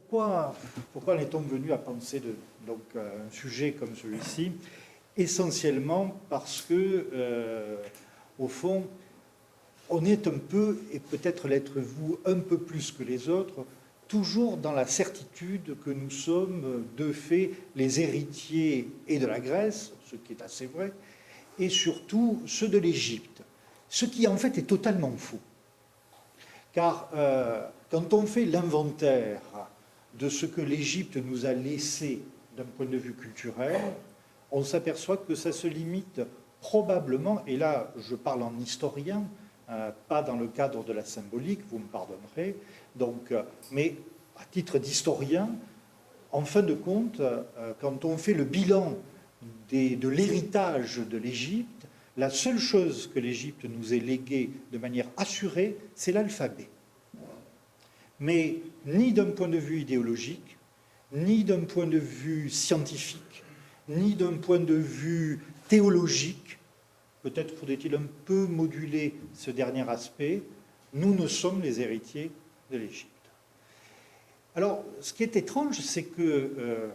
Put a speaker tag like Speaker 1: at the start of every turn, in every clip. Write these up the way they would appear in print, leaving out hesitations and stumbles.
Speaker 1: Pourquoi en est-on venu à penser donc, un sujet comme celui-ci? Essentiellement parce que, au fond, on est un peu, et peut-être l'êtes-vous un peu plus que les autres, toujours dans la certitude que nous sommes de fait les héritiers et de la Grèce, ce qui est assez vrai, et surtout ceux de l'Égypte, ce qui en fait est totalement faux. Car quand on fait l'inventaire de ce que l'Égypte nous a laissé d'un point de vue culturel, on s'aperçoit que ça se limite probablement, et là je parle en historien, pas dans le cadre de la symbolique, vous me pardonnerez, donc, mais à titre d'historien, en fin de compte, quand on fait le bilan de l'héritage de l'Égypte, la seule chose que l'Égypte nous ait léguée de manière assurée, c'est l'alphabet. Mais ni d'un point de vue idéologique, ni d'un point de vue scientifique, ni d'un point de vue théologique, peut-être faudrait-il un peu moduler ce dernier aspect, nous ne sommes les héritiers de l'Égypte. Alors, ce qui est étrange, c'est que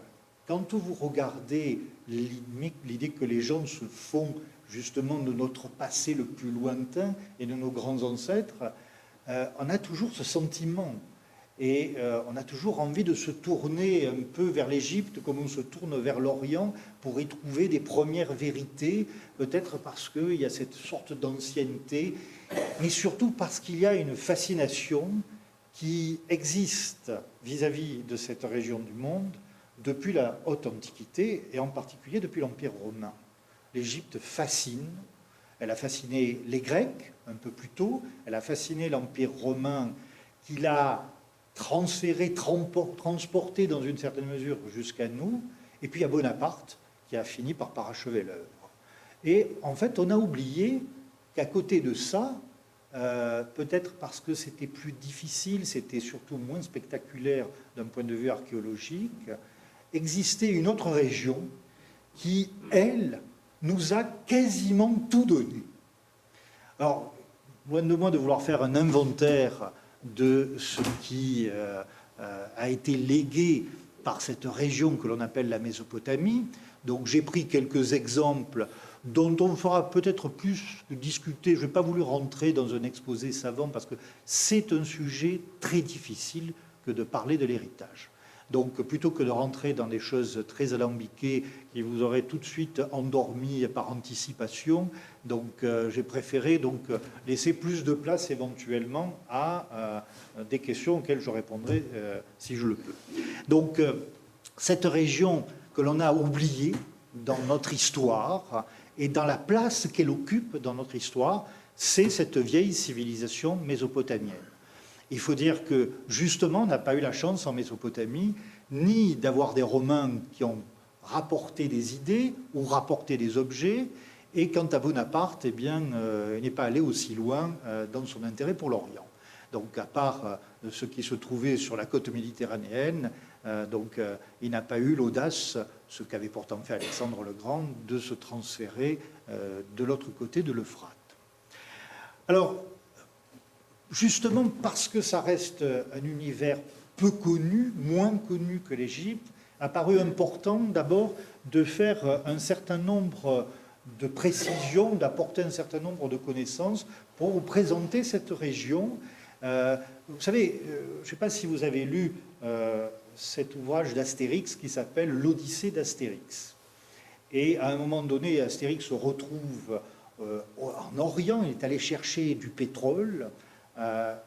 Speaker 1: quand vous regardez l'idée que les gens se font justement de notre passé le plus lointain et de nos grands ancêtres, on a toujours ce sentiment. Et on a toujours envie de se tourner un peu vers l'Égypte comme on se tourne vers l'Orient pour y trouver des premières vérités, peut-être parce qu'il y a cette sorte d'ancienneté, mais surtout parce qu'il y a une fascination qui existe vis-à-vis de cette région du monde depuis la haute antiquité et en particulier depuis l'Empire romain. L'Égypte fascine, elle a fasciné les Grecs un peu plus tôt, elle a fasciné l'Empire romain qui l'a transféré, transporté dans une certaine mesure jusqu'à nous, et puis il y a Bonaparte qui a fini par parachever l'œuvre. Et en fait, on a oublié qu'à côté de ça, peut-être parce que c'était plus difficile, c'était surtout moins spectaculaire d'un point de vue archéologique, existait une autre région qui, elle, nous a quasiment tout donné. Alors, loin de moi de vouloir faire un inventaire de ce qui a été légué par cette région que l'on appelle la Mésopotamie. Donc j'ai pris quelques exemples dont on fera peut-être plus discuter. Je n'ai pas voulu rentrer dans un exposé savant parce que c'est un sujet très difficile que de parler de l'héritage. Donc plutôt que de rentrer dans des choses très alambiquées qui vous auraient tout de suite endormi par anticipation, donc j'ai préféré donc laisser plus de place éventuellement à des questions auxquelles je répondrai si je le peux. Donc cette région que l'on a oubliée dans notre histoire et dans la place qu'elle occupe dans notre histoire, c'est cette vieille civilisation mésopotamienne. Il faut dire que, justement, on n'a pas eu la chance en Mésopotamie ni d'avoir des Romains qui ont rapporté des idées ou rapporté des objets, et quant à Bonaparte, eh bien, il n'est pas allé aussi loin dans son intérêt pour l'Orient. Donc, à part ce qui se trouvait sur la côte méditerranéenne, il n'a pas eu l'audace, ce qu'avait pourtant fait Alexandre le Grand, de se transférer de l'autre côté de l'Euphrate. Alors, justement parce que ça reste un univers peu connu, moins connu que l'Égypte, a paru important d'abord de faire un certain nombre de précisions, d'apporter un certain nombre de connaissances pour vous présenter cette région. Vous savez, je ne sais pas si vous avez lu cet ouvrage d'Astérix qui s'appelle l'Odyssée d'Astérix. Et à un moment donné, Astérix se retrouve en Orient, il est allé chercher du pétrole,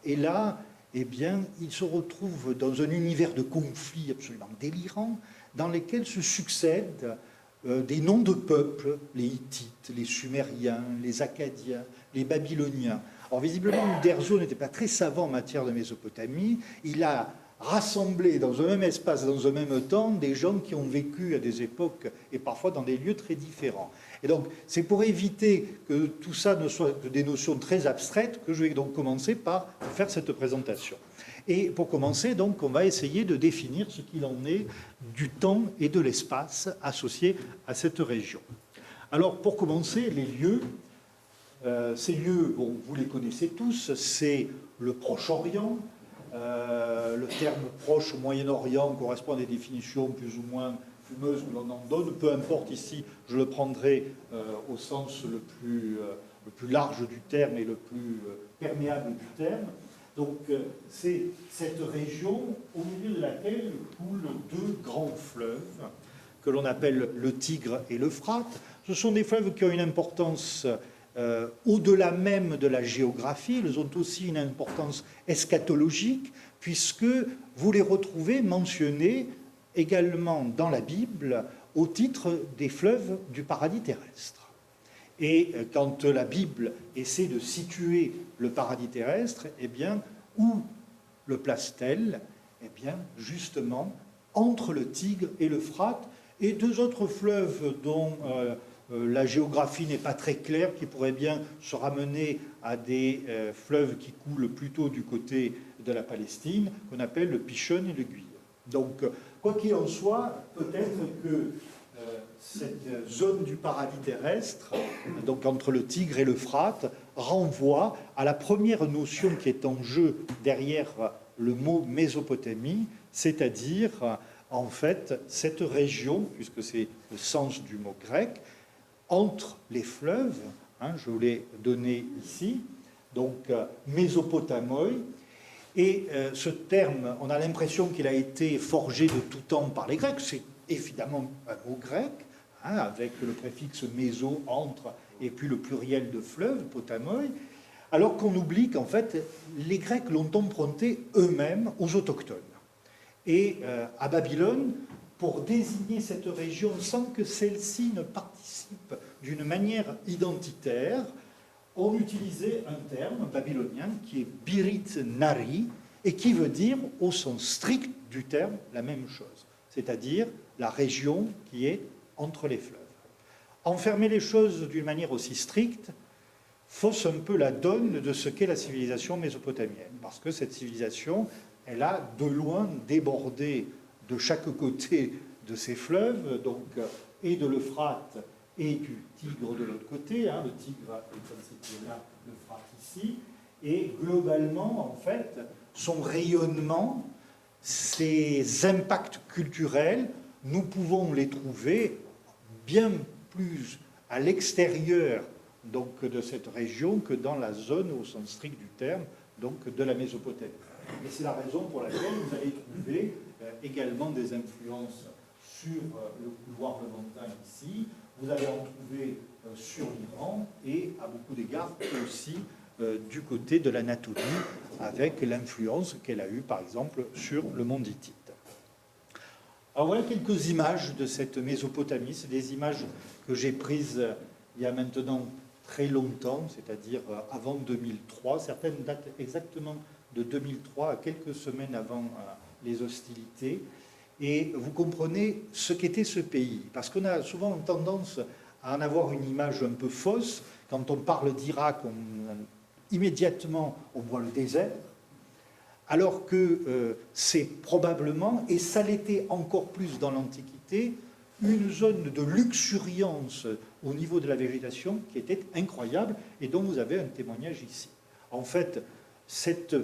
Speaker 1: et là, eh bien, il se retrouve dans un univers de conflits absolument délirants, dans lesquels se succèdent des noms de peuples, les Hittites, les Sumériens, les Akkadiens, les Babyloniens. Alors visiblement, Uderzo n'était pas très savant en matière de Mésopotamie. Il a rassemblé dans un même espace, dans un même temps, des gens qui ont vécu à des époques et parfois dans des lieux très différents. Et donc, c'est pour éviter que tout ça ne soit que des notions très abstraites que je vais donc commencer par faire cette présentation. Et pour commencer, donc, on va essayer de définir ce qu'il en est du temps et de l'espace associés à cette région. Alors, pour commencer, les lieux. Ces lieux, bon, vous les connaissez tous, c'est le Proche-Orient, Le terme proche au Moyen-Orient correspond à des définitions plus ou moins fumeuses que l'on en donne. Peu importe, ici, je le prendrai au sens le plus large du terme et le plus perméable du terme. Donc, c'est cette région au milieu de laquelle coulent deux grands fleuves que l'on appelle le Tigre et l'Euphrate. Ce sont des fleuves qui ont une importance au-delà même de la géographie. Ils ont aussi une importance eschatologique, puisque vous les retrouvez mentionnés également dans la Bible au titre des fleuves du paradis terrestre. Et quand la Bible essaie de situer le paradis terrestre, eh bien, où le place-t-elle? Eh bien, justement, entre le Tigre et l'Euphrate, et deux autres fleuves dont la géographie n'est pas très claire, qui pourraient bien se ramener à des fleuves qui coulent plutôt du côté de la Palestine, qu'on appelle le Pishon et le Guir. Donc, quoi qu'il en soit, peut-être que cette zone du paradis terrestre, donc entre le Tigre et l'Euphrate, renvoie à la première notion qui est en jeu derrière le mot Mésopotamie, c'est-à-dire, en fait, cette région, puisque c'est le sens du mot grec, entre les fleuves, je vous l'ai donné ici, donc Mésopotamoi, et ce terme, on a l'impression qu'il a été forgé de tout temps par les Grecs, c'est évidemment un mot grec, avec le préfixe méso, entre, et puis le pluriel de fleuve, potamoi, alors qu'on oublie qu'en fait, les Grecs l'ont emprunté eux-mêmes aux autochtones. Et à Babylone, pour désigner cette région sans que celle-ci ne participe d'une manière identitaire, on utilisait un terme babylonien qui est Birit Nari, et qui veut dire, au sens strict du terme, la même chose, c'est-à-dire la région qui est entre les fleuves. Enfermer les choses d'une manière aussi stricte fausse un peu la donne de ce qu'est la civilisation mésopotamienne, parce que cette civilisation, elle a de loin débordé de chaque côté de ces fleuves, donc et de l'Euphrate et du Tigre de l'autre côté, le Tigre est comme c'était là, l'Euphrate ici, et globalement, en fait, son rayonnement, ses impacts culturels, nous pouvons les trouver bien plus à l'extérieur donc, de cette région que dans la zone, au sens strict du terme, donc de la Mésopotamie. Et c'est la raison pour laquelle vous allez trouver également des influences sur le couloir levantin ici. Vous allez en trouver sur l'Iran et à beaucoup d'égards aussi du côté de l'Anatolie, avec l'influence qu'elle a eue par exemple sur le monde hittite. Alors voilà quelques images de cette Mésopotamie. C'est des images que j'ai prises il y a maintenant très longtemps, c'est-à-dire avant 2003. Certaines datent exactement de 2003, à quelques semaines avant les hostilités. Et vous comprenez ce qu'était ce pays. Parce qu'on a souvent tendance à en avoir une image un peu fausse. Quand on parle d'Irak, immédiatement on voit le désert. Alors que c'est probablement, et ça l'était encore plus dans l'Antiquité, une zone de luxuriance au niveau de la végétation qui était incroyable et dont vous avez un témoignage ici. En fait, cette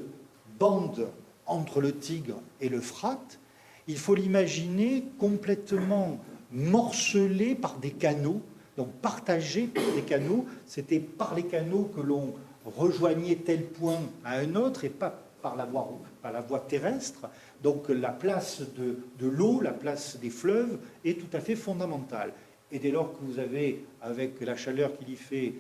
Speaker 1: bande entre le Tigre et l'Euphrate, il faut l'imaginer complètement morcelée par des canaux, donc partagée par des canaux. C'était par les canaux que l'on rejoignait tel point à un autre et pas par la voie terrestre. Donc la place de l'eau, la place des fleuves est tout à fait fondamentale. Et dès lors que vous avez, avec la chaleur qu'il y fait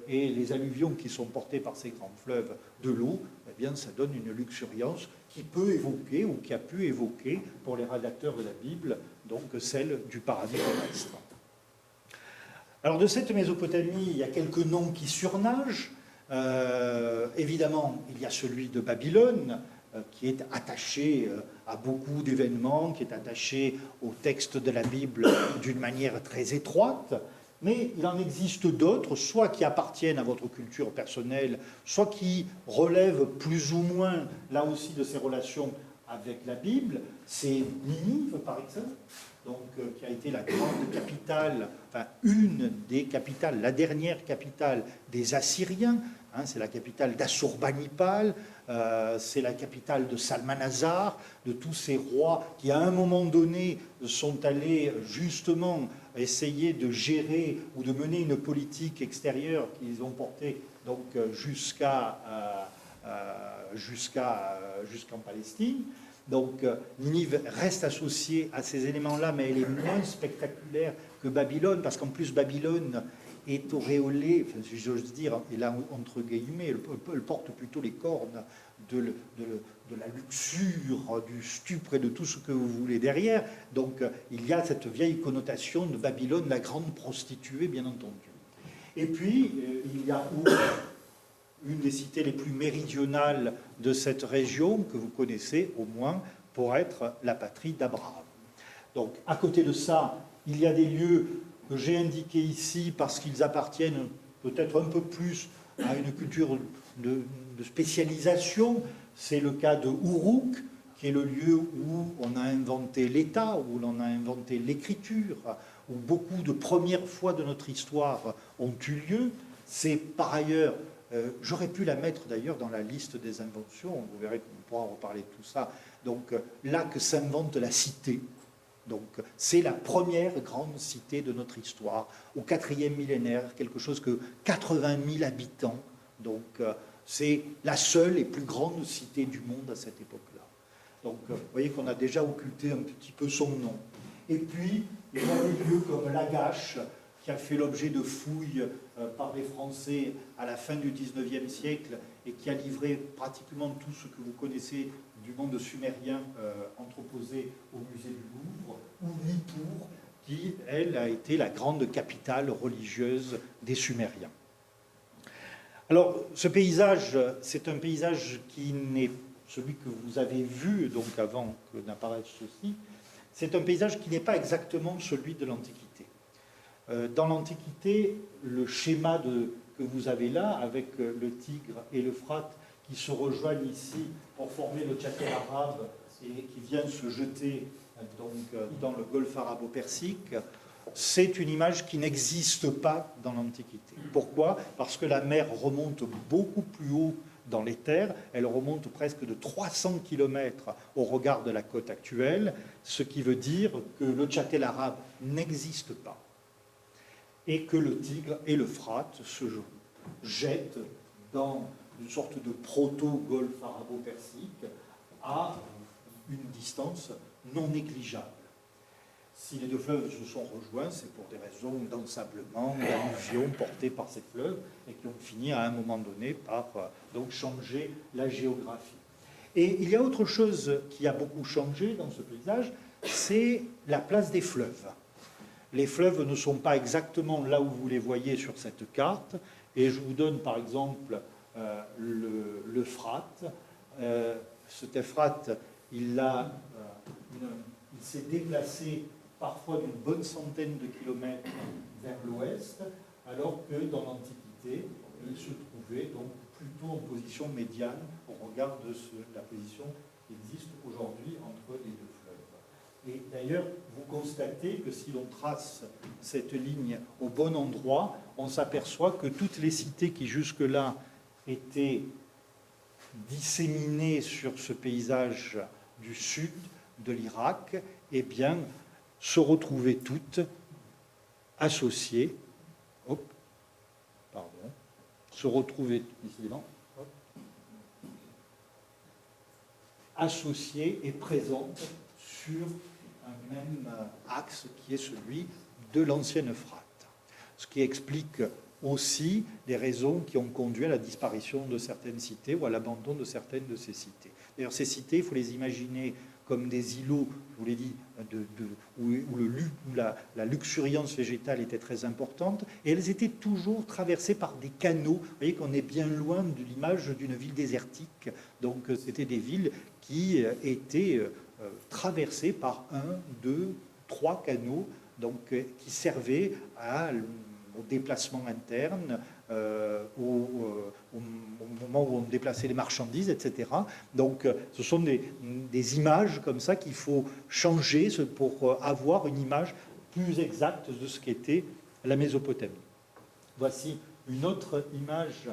Speaker 1: et les alluvions qui sont portées par ces grands fleuves de l'eau, eh bien ça donne une luxuriance qui peut évoquer, ou qui a pu évoquer, pour les rédacteurs de la Bible, donc celle du paradis terrestre. Alors de cette Mésopotamie, il y a quelques noms qui surnagent. Évidemment, il y a celui de Babylone, qui est attaché à beaucoup d'événements, qui est attaché au texte de la Bible d'une manière très étroite, mais il en existe d'autres, soit qui appartiennent à votre culture personnelle, soit qui relèvent plus ou moins, là aussi, de ses relations avec la Bible. C'est Ninive, par exemple, donc, qui a été la grande capitale, enfin une des capitales, la dernière capitale des Assyriens, hein, c'est la capitale d'Assurbanipal, c'est la capitale de Salmanasar, de tous ces rois qui, à un moment donné, sont allés justement essayer de gérer ou de mener une politique extérieure qu'ils ont portée donc jusqu'en Palestine. Donc Ninive reste associée à ces éléments-là, mais elle est moins spectaculaire que Babylone, parce qu'en plus Babylone est auréolée, enfin, si j'ose dire, et là entre guillemets, elle porte plutôt les cornes de la luxure, du stupre et de tout ce que vous voulez derrière. Donc il y a cette vieille connotation de Babylone, la grande prostituée, bien entendu. Et puis il y a une des cités les plus méridionales de cette région, que vous connaissez au moins, pour être la patrie d'Abraham. Donc à côté de ça, il y a des lieux que j'ai indiqués ici parce qu'ils appartiennent peut-être un peu plus à une culture de spécialisation. C'est le cas de Uruk, qui est le lieu où on a inventé l'État, où l'on a inventé l'écriture, où beaucoup de premières fois de notre histoire ont eu lieu. C'est par ailleurs, j'aurais pu la mettre d'ailleurs dans la liste des inventions, vous verrez qu'on pourra reparler de tout ça. Donc là que s'invente la cité. Donc c'est la première grande cité de notre histoire, au 4e millénaire, quelque chose que 80 000 habitants. Donc c'est la seule et plus grande cité du monde à cette époque-là. Donc vous voyez qu'on a déjà occulté un petit peu son nom. Et puis il y a des lieux comme Lagash, qui a fait l'objet de fouilles par les Français à la fin du XIXe siècle et qui a livré pratiquement tout ce que vous connaissez du monde sumérien entreposé au musée du Louvre, ou Nippur, qui, elle, a été la grande capitale religieuse des Sumériens. Alors, ce paysage, c'est un paysage qui n'est celui que vous avez vu, donc avant que n'apparaisse ceci, c'est un paysage qui n'est pas exactement celui de l'Antiquité. Dans l'Antiquité, le schéma que vous avez là, avec le Tigre et l'Euphrate qui se rejoignent ici pour former le Tchakal arabe et qui vient se jeter donc, dans le golfe arabo-persique, c'est une image qui n'existe pas dans l'Antiquité. Pourquoi? Parce que la mer remonte beaucoup plus haut dans les terres, elle remonte presque de 300 km au regard de la côte actuelle, ce qui veut dire que le Tchakal arabe n'existe pas et que le Tigre et l'Euphrate se jettent dans une sorte de proto-golfe arabo-persique à une distance non négligeable. Si les deux fleuves se sont rejoints, c'est pour des raisons d'ensablement, d'alluvions portées par ces fleuves et qui ont fini à un moment donné par donc changer la géographie. Et il y a autre chose qui a beaucoup changé dans ce paysage, c'est la place des fleuves. Les fleuves ne sont pas exactement là où vous les voyez sur cette carte, et je vous donne par exemple l'Euphrate. Cet Euphrate, il s'est déplacé parfois d'une bonne centaine de kilomètres vers l'ouest, alors que dans l'Antiquité, il se trouvait donc plutôt en position médiane au regard de la position qui existe aujourd'hui entre les deux fleuves. Et d'ailleurs, vous constatez que si l'on trace cette ligne au bon endroit, on s'aperçoit que toutes les cités qui jusque-là étaient disséminées sur ce paysage du sud de l'Irak, eh bien, se retrouvaient toutes associées, se retrouvaient décidément associées et présentes sur un même axe qui est celui de l'ancienne Euphrate. Ce qui explique aussi les raisons qui ont conduit à la disparition de certaines cités ou à l'abandon de certaines de ces cités. D'ailleurs, ces cités, il faut les imaginer comme des îlots, je vous l'ai dit, où la luxuriance végétale était très importante, et elles étaient toujours traversées par des canaux. Vous voyez qu'on est bien loin de l'image d'une ville désertique. Donc c'était des villes qui étaient traversées par 1, 2, 3 canaux, donc, qui servaient au déplacement interne, au moment où on déplaçait les marchandises, etc. Donc ce sont des images comme ça qu'il faut changer pour avoir une image plus exacte de ce qu'était la Mésopotamie. Voici une autre image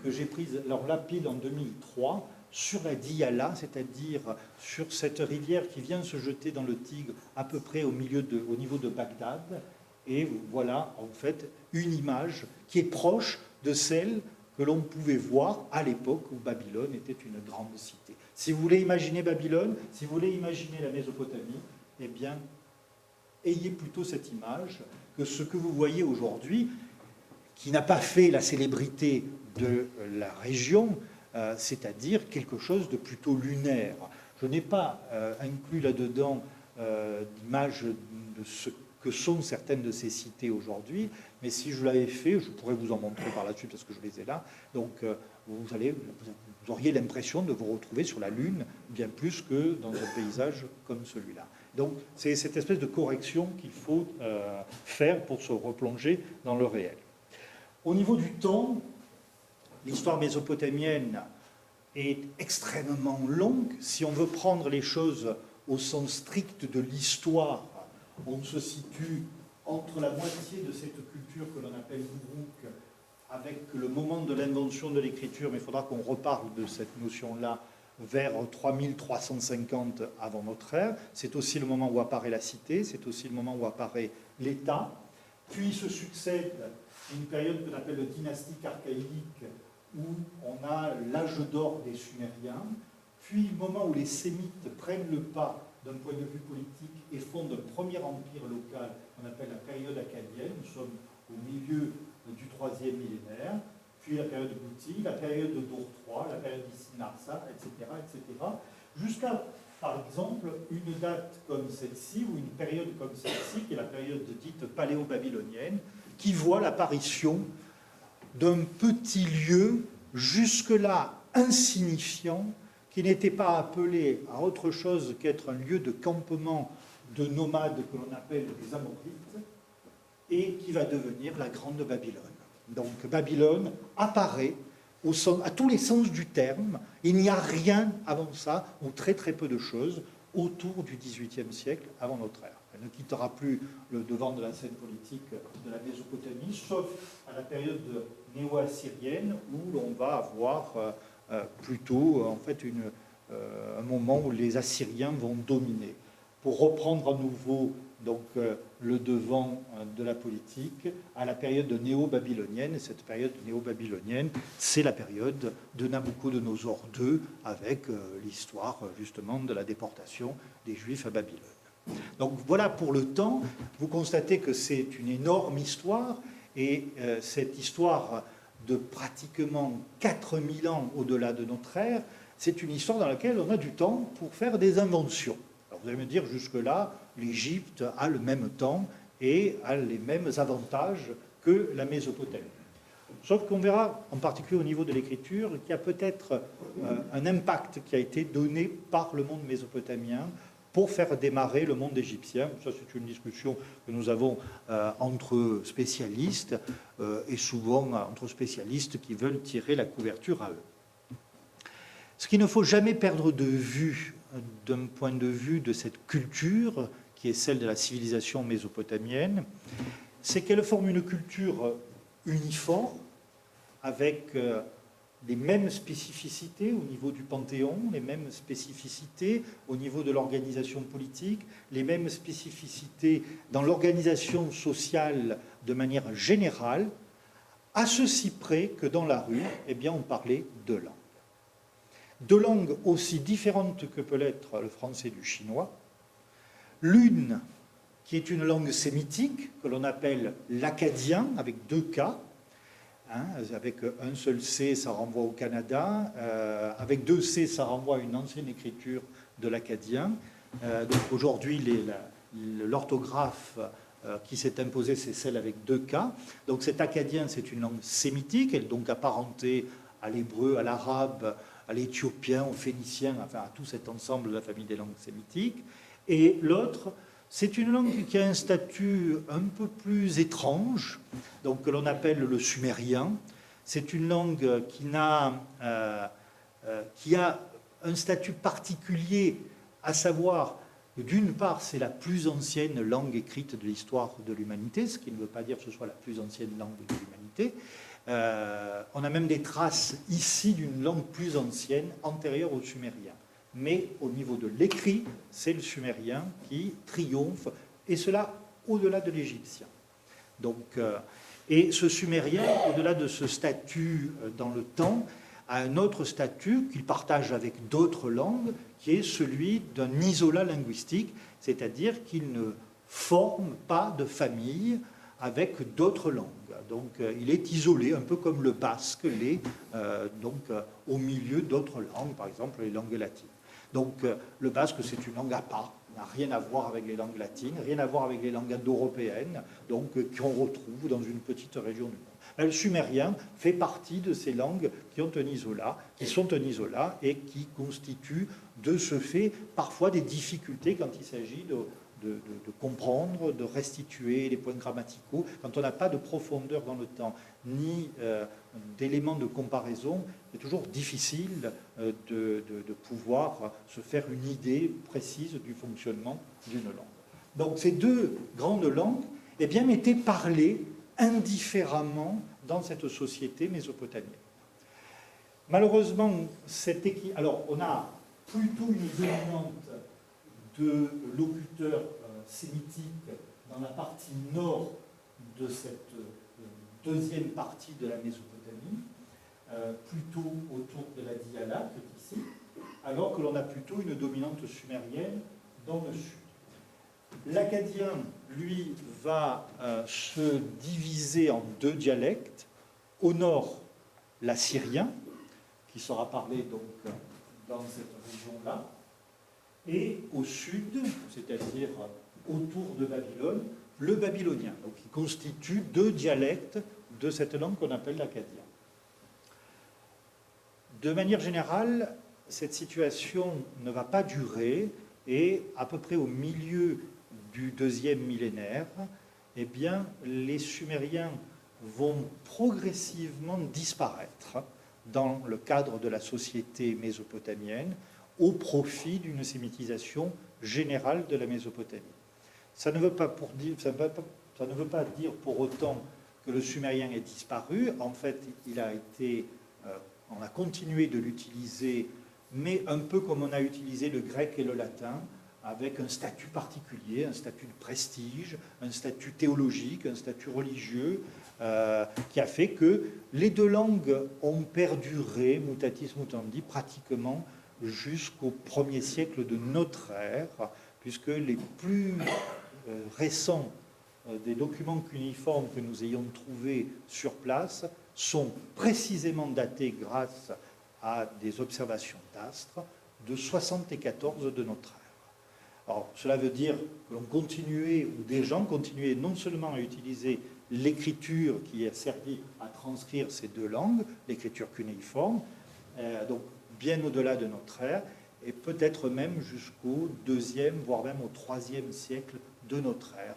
Speaker 1: que j'ai prise, alors là, pile en 2003, sur la Diyala, c'est-à-dire sur cette rivière qui vient se jeter dans le Tigre, à peu près au niveau de Bagdad. Et voilà, en fait, une image qui est proche de celle que l'on pouvait voir à l'époque où Babylone était une grande cité. Si vous voulez imaginer Babylone, si vous voulez imaginer la Mésopotamie, eh bien, ayez plutôt cette image que ce que vous voyez aujourd'hui, qui n'a pas fait la célébrité de la région, c'est-à-dire quelque chose de plutôt lunaire. Je n'ai pas inclus là-dedans d'images de ce que sont certaines de ces cités aujourd'hui, mais si je l'avais fait, je pourrais vous en montrer par la suite parce que je les ai là. Donc vous auriez l'impression de vous retrouver sur la Lune bien plus que dans un paysage comme celui-là. Donc c'est cette espèce de correction qu'il faut faire pour se replonger dans le réel. Au niveau du temps, l'histoire mésopotamienne est extrêmement longue. Si on veut prendre les choses au sens strict de l'histoire, on se situe entre la moitié de cette culture que l'on appelle l'Uruk, avec le moment de l'invention de l'écriture, mais il faudra qu'on reparle de cette notion-là vers 3350 avant notre ère. C'est aussi le moment où apparaît la cité, c'est aussi le moment où apparaît l'État. Puis se succède une période que l'on appelle le dynastique archaïque, où on a l'âge d'or des Sumériens, puis le moment où les Sémites prennent le pas d'un point de vue politique et fondent un premier empire local qu'on appelle la période akkadienne. Nous sommes au milieu du 3e millénaire, puis la période Bouti, la période d'Ur III, la période d'Issinarsa, etc., etc., jusqu'à, par exemple, une date comme celle-ci, ou une période comme celle-ci, qui est la période dite paléo-babylonienne, qui voit l'apparition d'un petit lieu jusque-là insignifiant, qui n'était pas appelé à autre chose qu'être un lieu de campement de nomades que l'on appelle les Amorites, et qui va devenir la Grande Babylone. Donc Babylone apparaît à tous les sens du terme. Il n'y a rien avant ça, ou très très peu de choses, autour du XVIIIe siècle avant notre ère. Elle ne quittera plus le devant de la scène politique de la Mésopotamie, sauf à la période néo-assyrienne, où l'on va avoir plutôt en fait un moment où les Assyriens vont dominer. Pour reprendre à nouveau donc, le devant de la politique à la période néo-babylonienne. Et cette période néo-babylonienne, c'est la période de Nabuchodonosor II, avec l'histoire justement de la déportation des Juifs à Babylone. Donc voilà pour le temps. Vous constatez que c'est une énorme histoire, et cette histoire de pratiquement 4000 ans au-delà de notre ère, c'est une histoire dans laquelle on a du temps pour faire des inventions. Alors vous allez me dire, jusque-là, l'Égypte a le même temps et a les mêmes avantages que la Mésopotamie. Sauf qu'on verra, en particulier au niveau de l'écriture, qu'il y a peut-être un impact qui a été donné par le monde mésopotamien pour faire démarrer le monde égyptien. Ça, c'est une discussion que nous avons entre spécialistes, et souvent entre spécialistes qui veulent tirer la couverture à eux. Ce qu'il ne faut jamais perdre de vue, d'un point de vue de cette culture, qui est celle de la civilisation mésopotamienne, c'est qu'elle forme une culture uniforme, avec les mêmes spécificités au niveau du panthéon, les mêmes spécificités au niveau de l'organisation politique, les mêmes spécificités dans l'organisation sociale de manière générale, à ceci près que dans la rue, eh bien, on parlait deux langues. Deux langues aussi différentes que peut l'être le français du chinois. L'une qui est une langue sémitique, que l'on appelle l'akkadien, avec deux K. Avec un seul C, ça renvoie au Canada. Avec deux C, ça renvoie à une ancienne écriture de l'akkadien. Donc aujourd'hui, l'orthographe qui s'est imposée, c'est celle avec deux K. Donc cet akkadien, c'est une langue sémitique, elle est donc apparentée à l'hébreu, à l'arabe, à l'éthiopien, au phénicien, enfin à tout cet ensemble de la famille des langues sémitiques. Et l'autre, c'est une langue qui a un statut un peu plus étrange, donc que l'on appelle le sumérien. C'est une langue qui a un statut particulier, à savoir que d'une part, c'est la plus ancienne langue écrite de l'histoire de l'humanité, ce qui ne veut pas dire que ce soit la plus ancienne langue de l'humanité, On a même des traces ici d'une langue plus ancienne, antérieure au sumérien. Mais au niveau de l'écrit, c'est le sumérien qui triomphe, et cela au-delà de l'égyptien. Donc, et ce sumérien, au-delà de ce statut dans le temps, a un autre statut qu'il partage avec d'autres langues, qui est celui d'un isolat linguistique, c'est-à-dire qu'il ne forme pas de famille avec d'autres langues. Donc il est isolé, un peu comme le basque l'est, au milieu d'autres langues, par exemple les langues latines. Donc le basque, c'est une langue à part, n'a rien à voir avec les langues latines, rien à voir avec les langues indo-européennes, donc qu'on retrouve dans une petite région du monde. Le sumérien fait partie de ces langues qui sont un isolat et qui constituent de ce fait parfois des difficultés quand il s'agit de comprendre, de restituer les points grammaticaux. Quand on n'a pas de profondeur dans le temps, ni d'éléments de comparaison, c'est toujours difficile de pouvoir se faire une idée précise du fonctionnement d'une langue. Donc ces deux grandes langues étaient parlées indifféremment dans cette société mésopotamienne. Malheureusement, alors on a plutôt une dominante de locuteurs sémitiques dans la partie nord de cette deuxième partie de la Mésopotamie, plutôt autour de la Diyala que ici, alors que l'on a plutôt une dominante sumérienne dans le sud. L'akkadien, lui, va se diviser en deux dialectes. Au nord, l'assyrien, qui sera parlé donc dans cette région-là, et au sud, c'est-à-dire autour de Babylone, le babylonien, donc qui constitue deux dialectes de cette langue qu'on appelle l'akkadien. De manière générale, cette situation ne va pas durer, et à peu près au milieu du deuxième millénaire, les Sumériens vont progressivement disparaître dans le cadre de la société mésopotamienne au profit d'une sémitisation générale de la Mésopotamie. Ça ne veut pas dire pour autant que le sumérien est disparu. En fait, on a continué de l'utiliser, mais un peu comme on a utilisé le grec et le latin, avec un statut particulier, un statut de prestige, un statut théologique, un statut religieux, qui a fait que les deux langues ont perduré, mutatis mutandi, pratiquement jusqu'au 1er siècle de notre ère, puisque les plus récents des documents cunéiformes que nous ayons trouvés sur place sont précisément datés grâce à des observations d'astres de 74 de notre ère. Alors, cela veut dire que l'on continuait, ou des gens continuaient non seulement à utiliser l'écriture qui a servi à transcrire ces deux langues, l'écriture cunéiforme, donc bien au-delà de notre ère, et peut-être même jusqu'au 2e, voire même au 3e siècle de notre ère,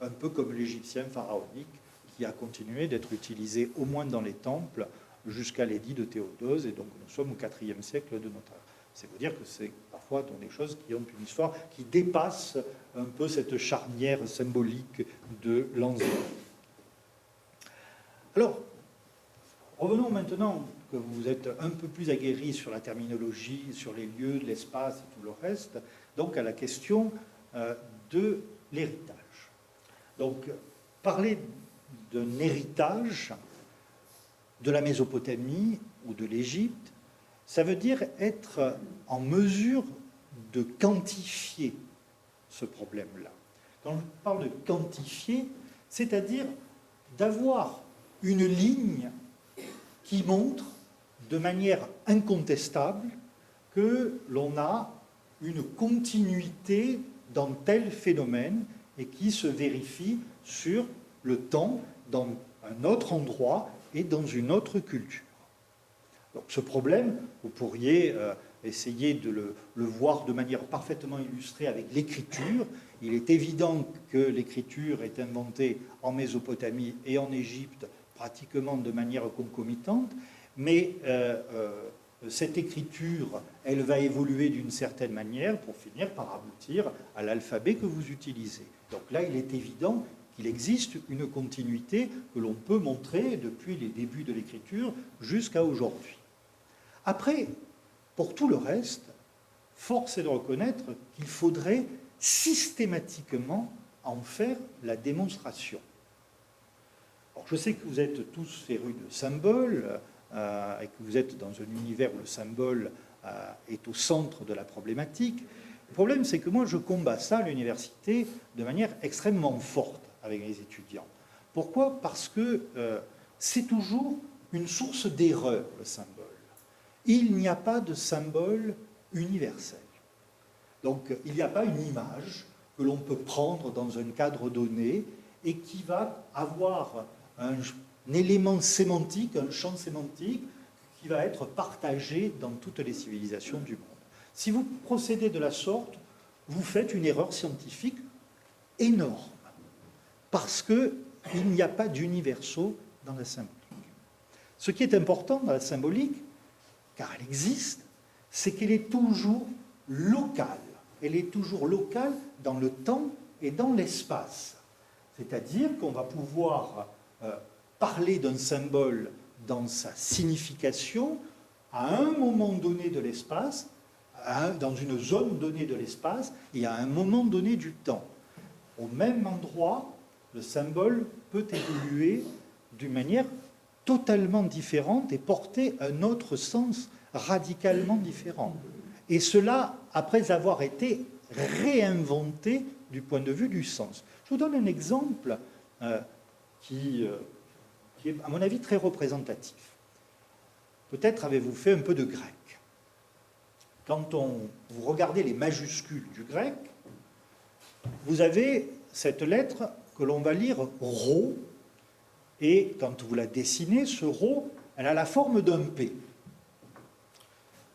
Speaker 1: un peu comme l'égyptien pharaonique qui a continué d'être utilisé au moins dans les temples jusqu'à l'édit de Théodose, et donc nous sommes au 4e siècle de notre ère. C'est vous dire que c'est parfois dans des choses qui ont une histoire qui dépasse un peu cette charnière symbolique de l'Ancien. Alors, revenons maintenant que vous êtes un peu plus aguerris sur la terminologie, sur les lieux, l'espace et tout le reste, donc à la question de l'héritage. Donc, parler d'un héritage de la Mésopotamie ou de l'Égypte, ça veut dire être en mesure de quantifier ce problème-là. Quand je parle de quantifier, c'est-à-dire d'avoir une ligne qui montre de manière incontestable que l'on a une continuité dans tel phénomène et qui se vérifie sur le temps dans un autre endroit et dans une autre culture. Donc ce problème, vous pourriez essayer de le voir de manière parfaitement illustrée avec l'écriture. Il est évident que l'écriture est inventée en Mésopotamie et en Égypte pratiquement de manière concomitante, mais cette écriture, elle va évoluer d'une certaine manière pour finir par aboutir à l'alphabet que vous utilisez. Donc là, il est évident qu'il existe une continuité que l'on peut montrer depuis les débuts de l'écriture jusqu'à aujourd'hui. Après, pour tout le reste, force est de reconnaître qu'il faudrait systématiquement en faire la démonstration. Alors, je sais que vous êtes tous férus de symboles et que vous êtes dans un univers où le symbole est au centre de la problématique. Le problème, c'est que moi, je combats ça à l'université de manière extrêmement forte avec les étudiants. Pourquoi? Parce que c'est toujours une source d'erreur, le symbole. Il n'y a pas de symbole universel. Donc, il n'y a pas une image que l'on peut prendre dans un cadre donné et qui va avoir un élément sémantique, un champ sémantique qui va être partagé dans toutes les civilisations du monde. Si vous procédez de la sorte, vous faites une erreur scientifique énorme, parce qu'il n'y a pas d'universaux dans la symbolique. Ce qui est important dans la symbolique, car elle existe, c'est qu'elle est toujours locale. Elle est toujours locale dans le temps et dans l'espace. C'est-à-dire qu'on va pouvoir parler d'un symbole dans sa signification à un moment donné de l'espace, dans une zone donnée de l'espace et à un moment donné du temps. Au même endroit, le symbole peut évoluer d'une manière totalement différente et porter un autre sens radicalement différent. Et cela après avoir été réinventé du point de vue du sens. Je vous donne un exemple qui est, à mon avis, très représentatif. Peut-être avez-vous fait un peu de grec. Quand vous regardez les majuscules du grec, vous avez cette lettre que l'on va lire rho, et quand vous la dessinez, ce rho, elle a la forme d'un P.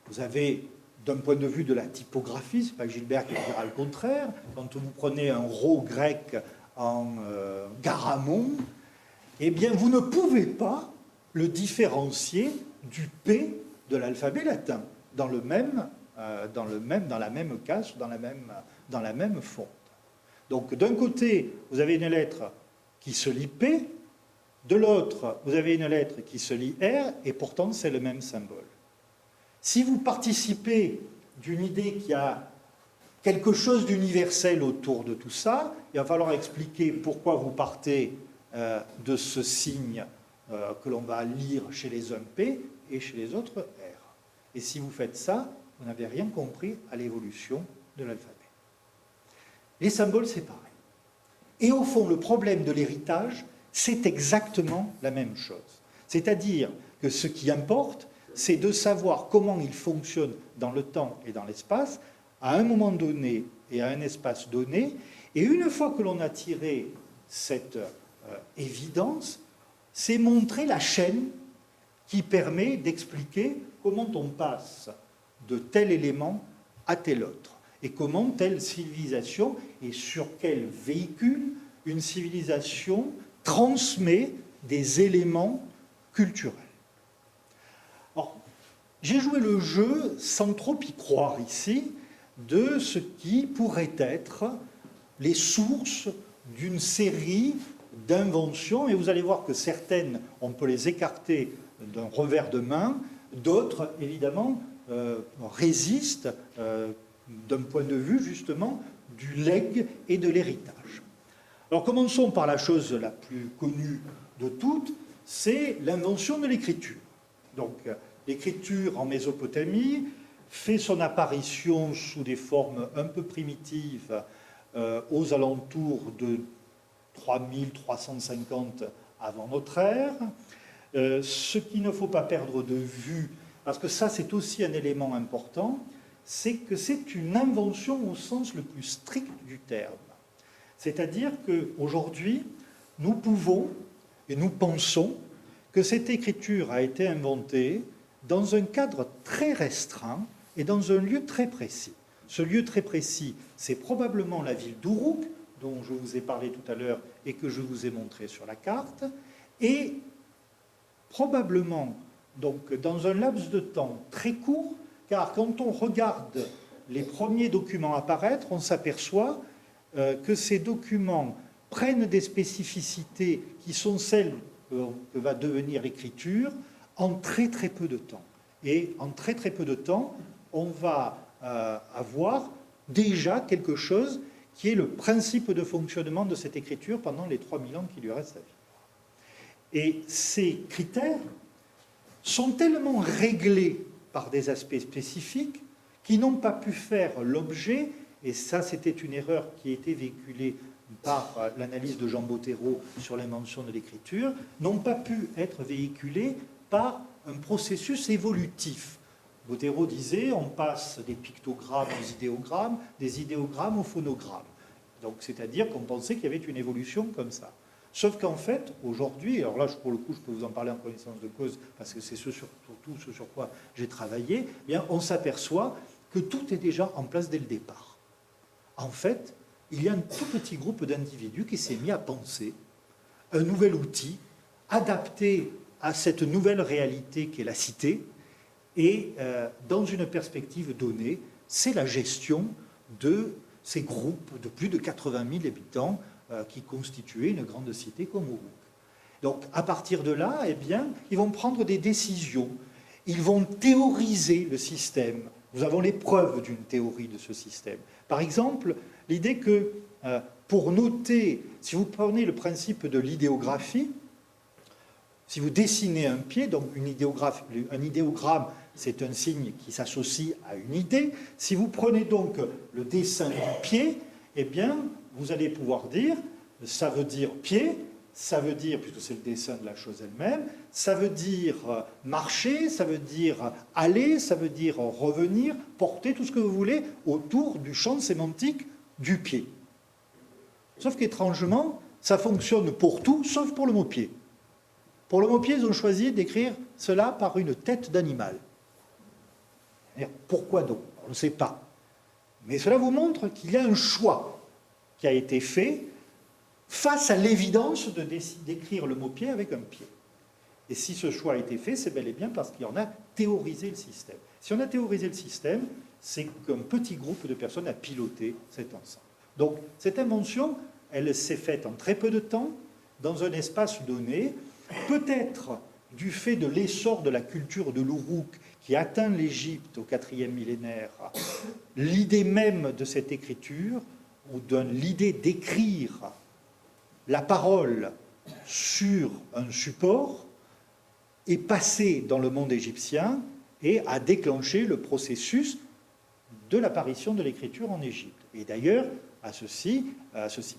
Speaker 1: Vous avez, d'un point de vue de la typographie, c'est pas Gilbert qui dira le contraire, quand vous prenez un rho grec en garamond, eh bien, vous ne pouvez pas le différencier du P de l'alphabet latin dans la même case, dans la même fonte. Donc, d'un côté, vous avez une lettre qui se lit P, de l'autre, vous avez une lettre qui se lit R, et pourtant, c'est le même symbole. Si vous participez d'une idée qui a quelque chose d'universel autour de tout ça, il va falloir expliquer pourquoi vous partez de ce signe que l'on va lire chez les uns P et chez les autres R. Et si vous faites ça, vous n'avez rien compris à l'évolution de l'alphabet. Les symboles, c'est pareil. Et au fond, le problème de l'héritage, c'est exactement la même chose. C'est-à-dire que ce qui importe, c'est de savoir comment il fonctionne dans le temps et dans l'espace, à un moment donné et à un espace donné. Et une fois que l'on a tiré cette évidence, c'est montrer la chaîne qui permet d'expliquer comment on passe de tel élément à tel autre, et comment telle civilisation et sur quel véhicule une civilisation transmet des éléments culturels. Alors, j'ai joué le jeu sans trop y croire ici de ce qui pourrait être les sources d'une série d'inventions, et vous allez voir que certaines, on peut les écarter d'un revers de main, d'autres, évidemment, résistent d'un point de vue, justement, du legs et de l'héritage. Alors, commençons par la chose la plus connue de toutes, c'est l'invention de l'écriture. Donc, l'écriture en Mésopotamie fait son apparition sous des formes un peu primitives aux alentours de 3350 avant notre ère. Ce qu'il ne faut pas perdre de vue, parce que ça c'est aussi un élément important, c'est que c'est une invention au sens le plus strict du terme. C'est-à-dire qu'aujourd'hui, nous pouvons et nous pensons que cette écriture a été inventée dans un cadre très restreint et dans un lieu très précis. Ce lieu très précis, c'est probablement la ville d'Uruk, dont je vous ai parlé tout à l'heure et que je vous ai montré sur la carte, et probablement donc, dans un laps de temps très court, car quand on regarde les premiers documents apparaître, on s'aperçoit que ces documents prennent des spécificités qui sont celles que va devenir l'écriture en très très peu de temps. Et en très très peu de temps, on va avoir déjà quelque chose qui est le principe de fonctionnement de cette écriture pendant les 3000 ans qui lui restent à vivre. Et ces critères sont tellement réglés par des aspects spécifiques qui n'ont pas pu faire l'objet, et ça c'était une erreur qui a été véhiculée par l'analyse de Jean Bottero sur l'invention de l'écriture, n'ont pas pu être véhiculés par un processus évolutif. Bottero disait, on passe des pictogrammes aux idéogrammes, des idéogrammes aux phonogrammes. Donc, c'est-à-dire qu'on pensait qu'il y avait une évolution comme ça. Sauf qu'en fait, aujourd'hui, alors là, pour le coup, je peux vous en parler en connaissance de cause, parce que c'est surtout ce sur quoi j'ai travaillé, eh bien, on s'aperçoit que tout est déjà en place dès le départ. En fait, il y a un tout petit groupe d'individus qui s'est mis à penser un nouvel outil adapté à cette nouvelle réalité qu'est la cité, et dans une perspective donnée, c'est la gestion de ces groupes de plus de 80 000 habitants qui constituaient une grande cité comme Uruk. Donc, à partir de là, eh bien, ils vont prendre des décisions, ils vont théoriser le système. Nous avons les preuves d'une théorie de ce système. Par exemple, l'idée que pour noter, si vous prenez le principe de l'idéographie, si vous dessinez un pied, donc un idéogramme, c'est un signe qui s'associe à une idée. Si vous prenez donc le dessin du pied, eh bien, vous allez pouvoir dire, ça veut dire pied, ça veut dire, puisque c'est le dessin de la chose elle-même, ça veut dire marcher, ça veut dire aller, ça veut dire revenir, porter, tout ce que vous voulez, autour du champ sémantique du pied. Sauf qu'étrangement, ça fonctionne pour tout, sauf pour le mot pied. Pour le mot pied, ils ont choisi d'écrire cela par une tête d'animal. Pourquoi donc? On ne sait pas. Mais cela vous montre qu'il y a un choix qui a été fait face à l'évidence d'écrire le mot pied avec un pied. Et si ce choix a été fait, c'est bel et bien parce qu'on a théorisé le système. Si on a théorisé le système, c'est qu'un petit groupe de personnes a piloté cet ensemble. Donc, cette invention, elle s'est faite en très peu de temps, dans un espace donné, peut-être du fait de l'essor de la culture de l'Uruk qui atteint l'Égypte au IVe millénaire, l'idée même de cette écriture, ou l'idée d'écrire la parole sur un support, est passée dans le monde égyptien et a déclenché le processus de l'apparition de l'écriture en Égypte. Et d'ailleurs, à ceci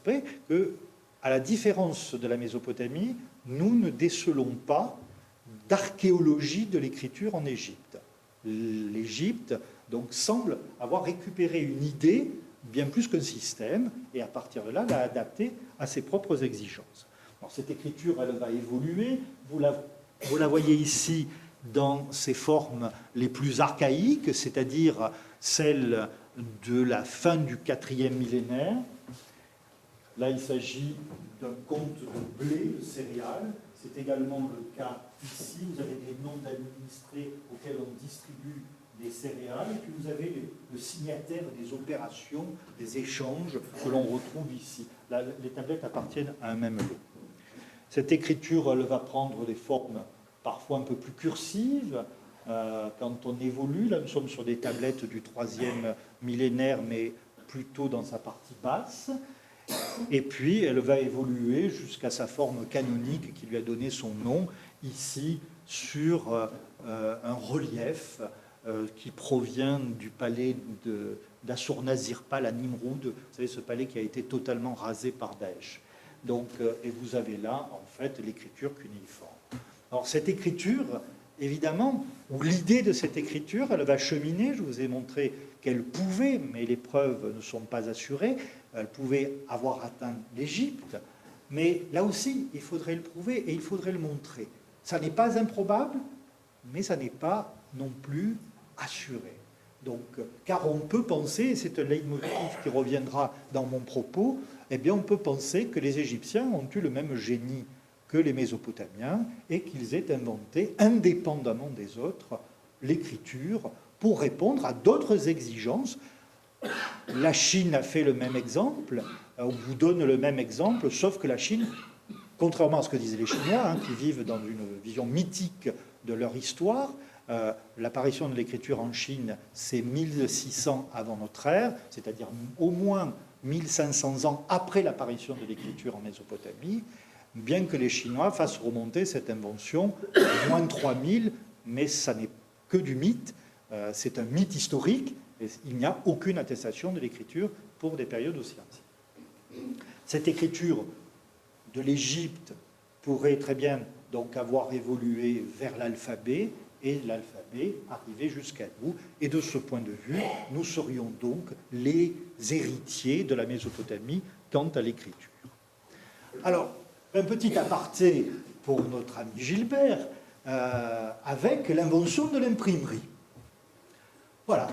Speaker 1: près que, à la différence de la Mésopotamie, nous ne décelons pas d'archéologie de l'écriture en Égypte. L'Égypte donc semble avoir récupéré une idée bien plus qu'un système, et à partir de là, l'a adaptée à ses propres exigences. Alors, cette écriture, elle va évoluer. Vous la voyez ici dans ses formes les plus archaïques, c'est-à-dire celles de la fin du IVe millénaire. Là, il s'agit d'un compte de blé, de céréales. C'est également le cas ici. Vous avez des noms d'administrés auxquels on distribue des céréales. Et puis vous avez le signataire des opérations, des échanges que l'on retrouve ici. Là, les tablettes appartiennent à un même lot. Cette écriture, elle va prendre des formes parfois un peu plus cursives. Quand on évolue, là, nous sommes sur des tablettes du IIIe millénaire, mais plutôt dans sa partie basse. Et puis, elle va évoluer jusqu'à sa forme canonique qui lui a donné son nom, ici, sur un relief qui provient du palais d'Assur-Nazirpal à Nimroud. Vous savez, ce palais qui a été totalement rasé par Daesh. Donc, et vous avez là, en fait, l'écriture cunéiforme. Alors, cette écriture, évidemment, ou l'idée de cette écriture, elle va cheminer. Je vous ai montré qu'elle pouvait, mais les preuves ne sont pas assurées, elle pouvait avoir atteint l'Égypte, mais là aussi, il faudrait le prouver et il faudrait le montrer. Ça n'est pas improbable, mais ça n'est pas non plus assuré. Donc, car on peut penser, et c'est un leitmotiv qui reviendra dans mon propos, eh bien on peut penser que les Égyptiens ont eu le même génie que les Mésopotamiens et qu'ils aient inventé, indépendamment des autres, l'écriture pour répondre à d'autres exigences La Chine a fait le même exemple, on vous donne le même exemple, sauf que la Chine, contrairement à ce que disaient les Chinois, qui vivent dans une vision mythique de leur histoire, l'apparition de l'écriture en Chine, c'est 1600 avant notre ère, c'est-à-dire au moins 1500 ans après l'apparition de l'écriture en Mésopotamie, bien que les Chinois fassent remonter cette invention à moins de 3000, mais ça n'est que du mythe, c'est un mythe historique, et il n'y a aucune attestation de l'écriture pour des périodes aussi anciennes. Cette écriture de l'Égypte pourrait très bien donc avoir évolué vers l'alphabet, et l'alphabet arriver jusqu'à nous. Et de ce point de vue, nous serions donc les héritiers de la Mésopotamie quant à l'écriture. Alors, un petit aparté pour notre ami Gilbert, avec l'invention de l'imprimerie. Voilà,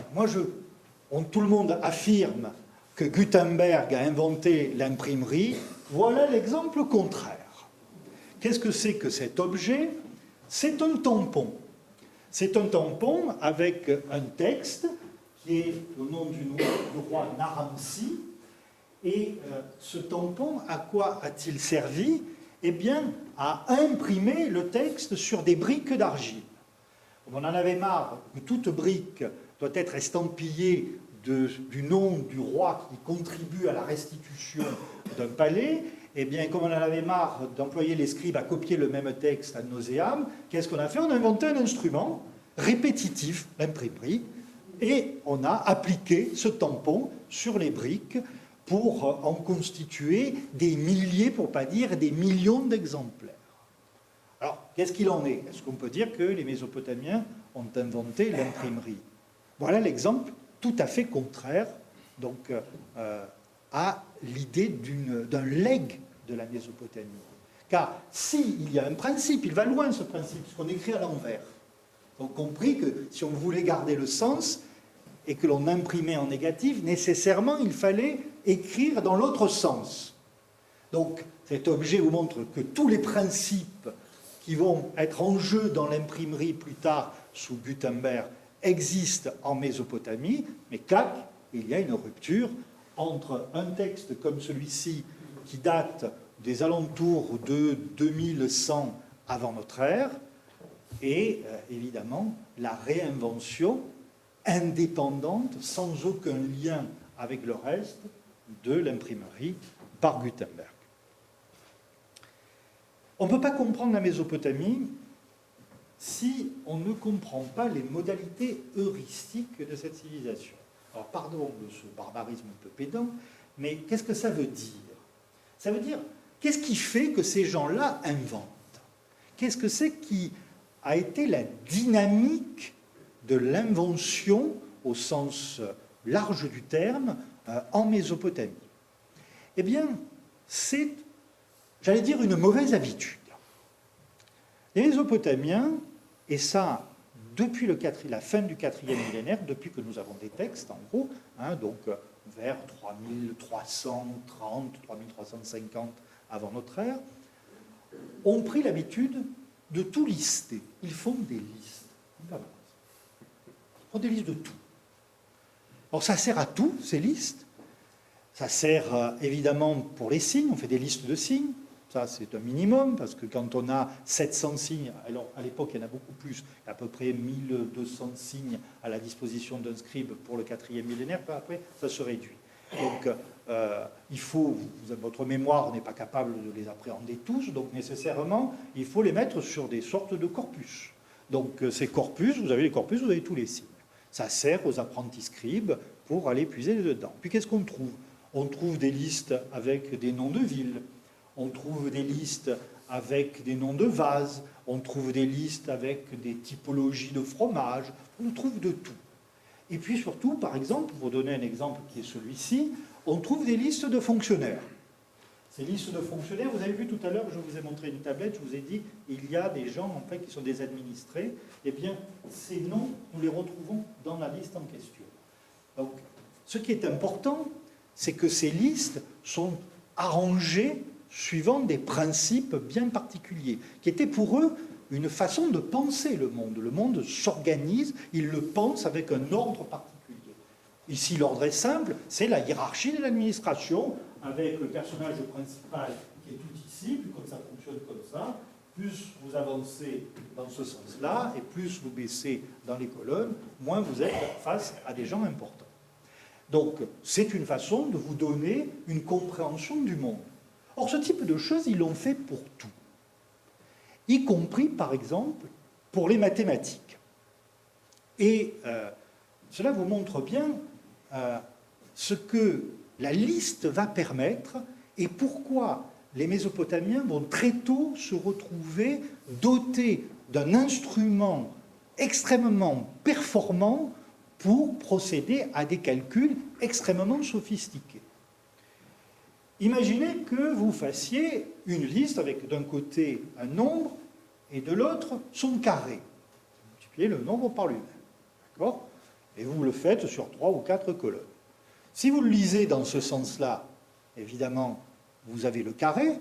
Speaker 1: tout le monde affirme que Gutenberg a inventé l'imprimerie. Voilà l'exemple contraire. Qu'est-ce que c'est que cet objet? C'est un tampon. C'est un tampon avec un texte qui est au nom du roi Naram-Sin. Et ce tampon, à quoi a-t-il servi? Eh bien, à imprimer le texte sur des briques d'argile. On en avait marre que toute brique doit être estampillée du nom du roi qui contribue à la restitution d'un palais. Eh bien, comme on en avait marre d'employer les scribes à copier le même texte ad nauseam, qu'est-ce qu'on a fait? On a inventé un instrument répétitif, l'imprimerie, et on a appliqué ce tampon sur les briques pour en constituer des milliers, pour ne pas dire des millions d'exemplaires. Alors, qu'est-ce qu'il en est? Est-ce qu'on peut dire que les Mésopotamiens ont inventé l'imprimerie? Voilà l'exemple tout à fait contraire donc, à l'idée d'un legs de la Mésopotamie. Car s'il y a un principe, il va loin ce principe, puisqu'on écrit à l'envers. Donc compris que si on voulait garder le sens et que l'on imprimait en négatif, nécessairement il fallait écrire dans l'autre sens. Donc cet objet vous montre que tous les principes qui vont être en jeu dans l'imprimerie plus tard sous Gutenberg existent en Mésopotamie, mais clac, il y a une rupture entre un texte comme celui-ci qui date des alentours de 2100 avant notre ère et évidemment la réinvention indépendante, sans aucun lien avec le reste, de l'imprimerie par Gutenberg. On ne peut pas comprendre la Mésopotamie si on ne comprend pas les modalités heuristiques de cette civilisation. Alors, pardon de ce barbarisme un peu pédant, mais qu'est-ce que ça veut dire? Ça veut dire, qu'est-ce qui fait que ces gens-là inventent? Qu'est-ce que c'est qui a été la dynamique de l'invention, au sens large du terme, en Mésopotamie? Eh bien, c'est, j'allais dire, une mauvaise habitude. Les Mésopotamiens, et ça depuis la fin du 4e millénaire, depuis que nous avons des textes, en gros, donc vers 3330, 3350 avant notre ère, ont pris l'habitude de tout lister. Ils font des listes. Ils font des listes de tout. Alors ça sert à tout, ces listes. Ça sert évidemment pour les signes, on fait des listes de signes. Ça, c'est un minimum, parce que quand on a 700 signes, alors à l'époque, il y en a beaucoup plus, à peu près 1200 signes à la disposition d'un scribe pour le 4e millénaire, après, ça se réduit. Donc, il faut, votre mémoire n'est pas capable de les appréhender tous, donc nécessairement, il faut les mettre sur des sortes de corpus. Donc, ces corpus, vous avez les corpus, vous avez tous les signes. Ça sert aux apprentis scribes pour aller puiser dedans. Puis, qu'est-ce qu'on trouve? On trouve des listes avec des noms de villes. On trouve des listes avec des noms de vases, on trouve des listes avec des typologies de fromage, on trouve de tout. Et puis surtout, par exemple, pour donner un exemple qui est celui-ci, on trouve des listes de fonctionnaires. Ces listes de fonctionnaires, vous avez vu tout à l'heure, je vous ai montré une tablette, je vous ai dit, il y a des gens en fait qui sont des administrés, eh bien, ces noms, nous les retrouvons dans la liste en question. Donc, ce qui est important, c'est que ces listes sont arrangées suivant des principes bien particuliers, qui étaient pour eux une façon de penser le monde. Le monde s'organise, ils le pensent avec un ordre particulier. Ici, l'ordre est simple, c'est la hiérarchie de l'administration, avec le personnage principal qui est tout ici, puis comme ça fonctionne comme ça, plus vous avancez dans ce sens-là, et plus vous baissez dans les colonnes, moins vous êtes face à des gens importants. Donc, c'est une façon de vous donner une compréhension du monde. Or, ce type de choses, ils l'ont fait pour tout. Y compris, par exemple, pour les mathématiques. Et cela vous montre bien ce que la liste va permettre et pourquoi les Mésopotamiens vont très tôt se retrouver dotés d'un instrument extrêmement performant pour procéder à des calculs extrêmement sophistiqués. Imaginez que vous fassiez une liste avec d'un côté un nombre et de l'autre son carré. Vous multipliez le nombre par lui-même. D'accord ? Et vous le faites sur 3 ou 4 colonnes. Si vous le lisez dans ce sens-là, évidemment, vous avez le carré.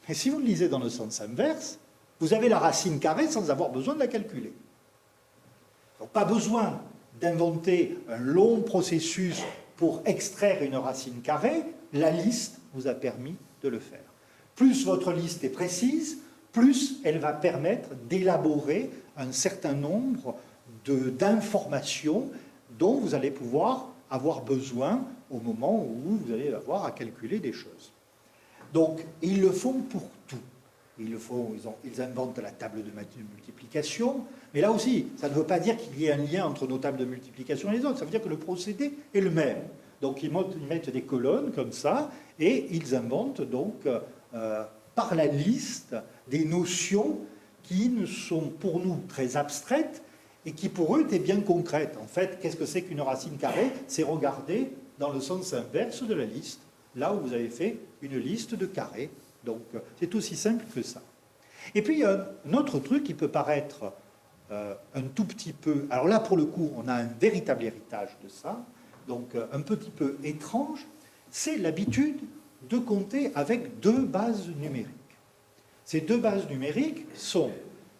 Speaker 1: Et si vous le lisez dans le sens inverse, vous avez la racine carrée sans avoir besoin de la calculer. Donc pas besoin d'inventer un long processus pour extraire une racine carrée, la liste vous a permis de le faire. Plus votre liste est précise, plus elle va permettre d'élaborer un certain nombre d'informations dont vous allez pouvoir avoir besoin au moment où vous allez avoir à calculer des choses. Donc, ils le font pour tout. Ils inventent la table de multiplication, mais là aussi, ça ne veut pas dire qu'il y ait un lien entre nos tables de multiplication et les autres, ça veut dire que le procédé est le même. Donc, ils mettent des colonnes comme ça, et ils inventent donc, par la liste, des notions qui ne sont pour nous très abstraites, et qui pour eux étaient bien concrètes. En fait, qu'est-ce que c'est qu'une racine carrée? C'est regarder dans le sens inverse de la liste, là où vous avez fait une liste de carrés. Donc, c'est aussi simple que ça. Et puis, il y a un autre truc qui peut paraître un tout petit peu... Alors là, pour le coup, on a un véritable héritage de ça, donc un petit peu étrange, c'est l'habitude de compter avec 2 bases numériques. Ces 2 bases numériques sont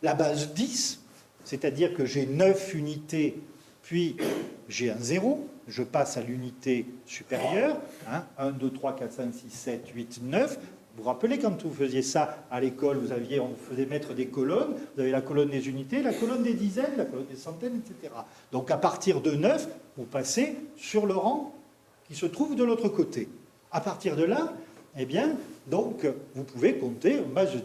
Speaker 1: la base 10, c'est-à-dire que j'ai 9 unités, puis j'ai un 0, je passe à l'unité supérieure, 1, 2, 3, 4, 5, 6, 7, 8, 9. Vous vous rappelez quand vous faisiez ça à l'école, on faisait mettre des colonnes, vous avez la colonne des unités, la colonne des dizaines, la colonne des centaines, etc. Donc à partir de 9, vous passez sur le rang qui se trouve de l'autre côté. À partir de là, eh bien, donc, vous pouvez compter en base 10.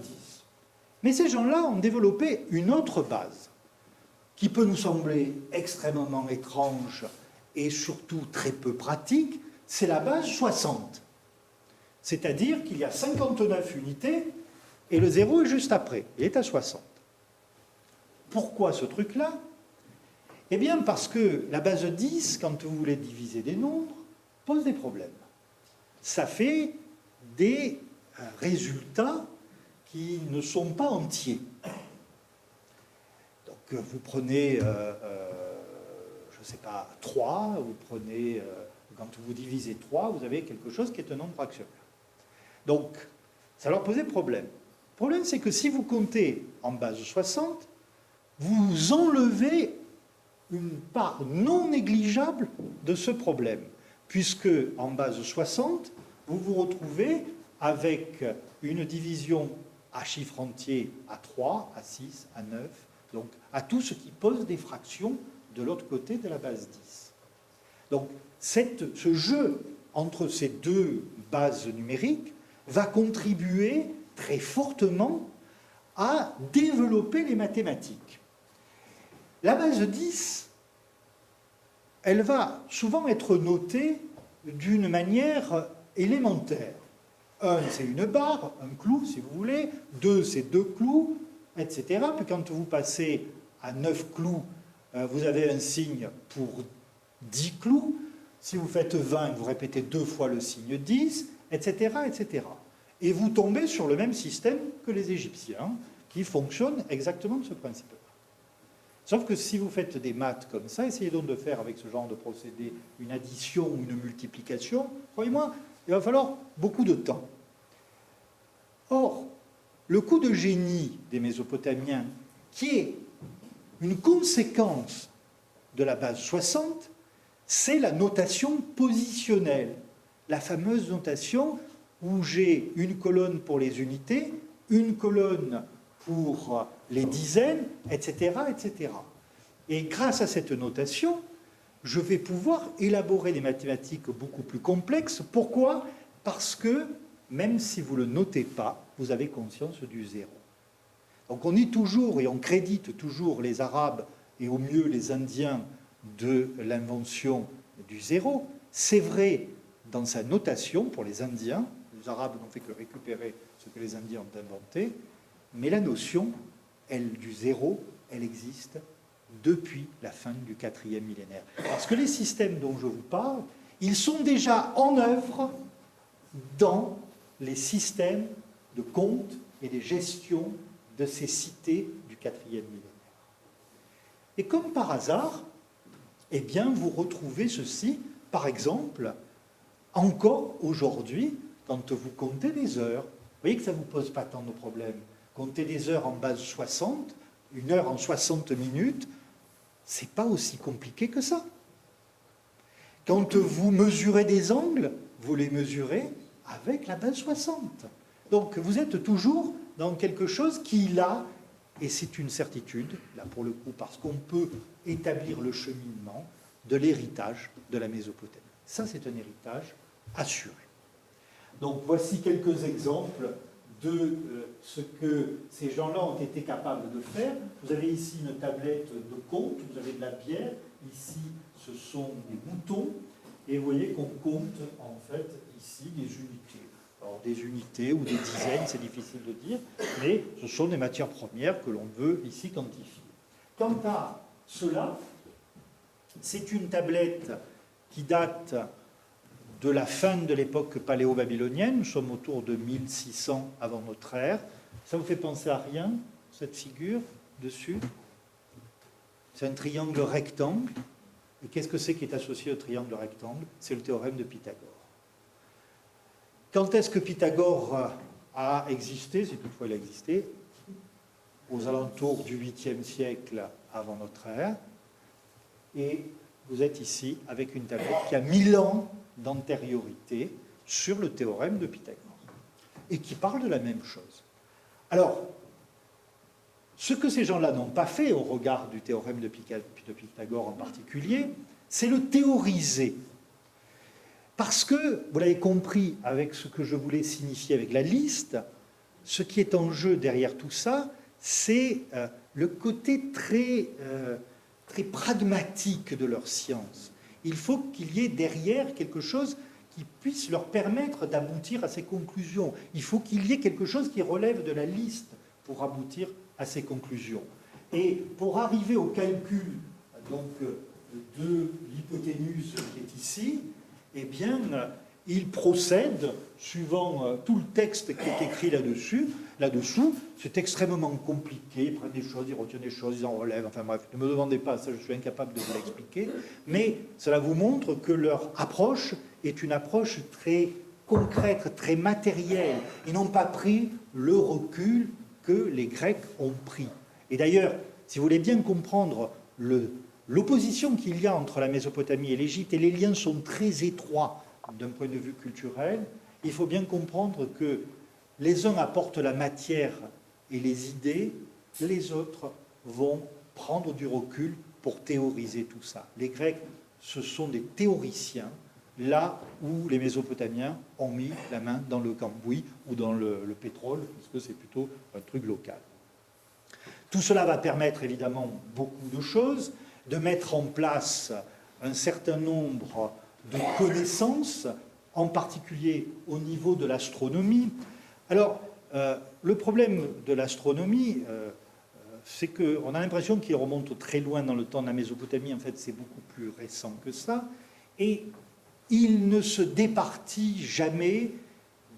Speaker 1: Mais ces gens-là ont développé une autre base, qui peut nous sembler extrêmement étrange et surtout très peu pratique, c'est la base 60. C'est-à-dire qu'il y a 59 unités et le 0 est juste après, il est à 60. Pourquoi ce truc-là? Eh bien parce que la base 10, quand vous voulez diviser des nombres, pose des problèmes. Ça fait des résultats qui ne sont pas entiers. Donc vous prenez, je ne sais pas, 3, vous prenez, quand vous divisez 3, vous avez quelque chose qui est un nombre fractionnel. Donc, ça leur posait problème. Le problème, c'est que si vous comptez en base 60, vous enlevez une part non négligeable de ce problème, puisque en base 60, vous vous retrouvez avec une division à chiffre entier à 3, à 6, à 9, donc à tout ce qui pose des fractions de l'autre côté de la base 10. Donc, ce jeu entre ces 2 bases numériques va contribuer très fortement à développer les mathématiques. La base 10, elle va souvent être notée d'une manière élémentaire. 1, c'est une barre, un clou, si vous voulez. 2, c'est 2 clous, etc. Puis quand vous passez à 9 clous, vous avez un signe pour 10 clous. Si vous faites 20, vous répétez 2 fois le signe 10, etc., etc. Et vous tombez sur le même système que les Égyptiens, qui fonctionne exactement de ce principe-là. Sauf que si vous faites des maths comme ça, essayez donc de faire avec ce genre de procédé une addition ou une multiplication, croyez-moi, il va falloir beaucoup de temps. Or, le coup de génie des Mésopotamiens, qui est une conséquence de la base 60, c'est la notation positionnelle, la fameuse notation où j'ai une colonne pour les unités, une colonne pour les dizaines, etc., etc. Et grâce à cette notation, je vais pouvoir élaborer des mathématiques beaucoup plus complexes. Pourquoi? Parce que, même si vous ne le notez pas, vous avez conscience du zéro. Donc on dit toujours, et on crédite toujours les Arabes, et au mieux les Indiens, de l'invention du zéro. C'est vrai dans sa notation pour les Indiens. Les Arabes n'ont fait que récupérer ce que les Indiens ont inventé, mais la notion, elle, du zéro, elle existe depuis la fin du 4e millénaire. Parce que les systèmes dont je vous parle, ils sont déjà en œuvre dans les systèmes de compte et de gestion de ces cités du 4e millénaire. Et comme par hasard, eh bien, vous retrouvez ceci, par exemple, encore aujourd'hui, quand vous comptez des heures. Vous voyez que ça ne vous pose pas tant de problèmes. Compter des heures en base 60, une heure en 60 minutes, c'est pas aussi compliqué que ça. Quand vous mesurez des angles, vous les mesurez avec la base 60. Donc vous êtes toujours dans quelque chose qui, là, et c'est une certitude, là pour le coup, parce qu'on peut établir le cheminement de l'héritage de la Mésopotamie. Ça, c'est un héritage assuré. Donc voici quelques exemples de ce que ces gens-là ont été capables de faire. Vous avez ici une tablette de compte, vous avez de la bière, ici ce sont des boutons, et vous voyez qu'on compte en fait ici des unités. Alors des unités ou des dizaines, c'est difficile de dire, mais ce sont des matières premières que l'on veut ici quantifier. Quant à cela, c'est une tablette qui date de la fin de l'époque paléo-babylonienne. Nous sommes autour de 1600 avant notre ère. Ça vous fait penser à rien, cette figure dessus? C'est un triangle rectangle. Et qu'est-ce que c'est qui est associé au triangle rectangle? C'est le théorème de Pythagore. Quand est-ce que Pythagore a existé, si toutefois il a existé? Aux alentours du 8e siècle avant notre ère. Et vous êtes ici avec une tablette qui a 1000 ans d'antériorité sur le théorème de Pythagore et qui parle de la même chose. Alors, ce que ces gens-là n'ont pas fait au regard du théorème de Pythagore en particulier, c'est le théoriser. Parce que, vous l'avez compris avec ce que je voulais signifier avec la liste, ce qui est en jeu derrière tout ça, c'est le côté très pragmatique de leur science. Il faut qu'il y ait derrière quelque chose qui puisse leur permettre d'aboutir à ces conclusions. Il faut qu'il y ait quelque chose qui relève de la liste pour aboutir à ces conclusions. Et pour arriver au calcul donc, de l'hypoténuse qui est ici, eh bien, il procède, suivant tout le texte qui est écrit là-dessous, c'est extrêmement compliqué, ils prennent des choses, ils retiennent des choses, ils en relèvent, enfin bref, ne me demandez pas, ça je suis incapable de vous l'expliquer, mais cela vous montre que leur approche est une approche très concrète, très matérielle. Ils n'ont pas pris le recul que les Grecs ont pris. Et d'ailleurs, si vous voulez bien comprendre l'opposition qu'il y a entre la Mésopotamie et l'Égypte, et les liens sont très étroits d'un point de vue culturel, il faut bien comprendre que les uns apportent la matière et les idées, les autres vont prendre du recul pour théoriser tout ça. Les Grecs, ce sont des théoriciens, là où les Mésopotamiens ont mis la main dans le cambouis ou dans le pétrole, puisque c'est plutôt un truc local. Tout cela va permettre évidemment beaucoup de choses, de mettre en place un certain nombre de connaissances, en particulier au niveau de l'astronomie. Alors, le problème de l'astronomie, c'est qu'on a l'impression qu'il remonte très loin dans le temps de la Mésopotamie. En fait, c'est beaucoup plus récent que ça. Et il ne se départit jamais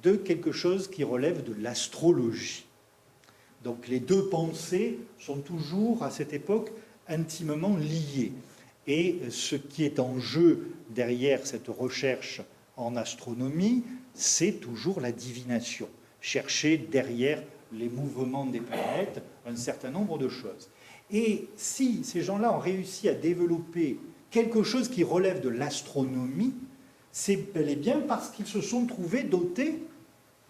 Speaker 1: de quelque chose qui relève de l'astrologie. Donc, les deux pensées sont toujours, à cette époque, intimement liées. Et ce qui est en jeu derrière cette recherche en astronomie, c'est toujours la divination. Chercher derrière les mouvements des planètes un certain nombre de choses. Et si ces gens-là ont réussi à développer quelque chose qui relève de l'astronomie, c'est bel et bien parce qu'ils se sont trouvés dotés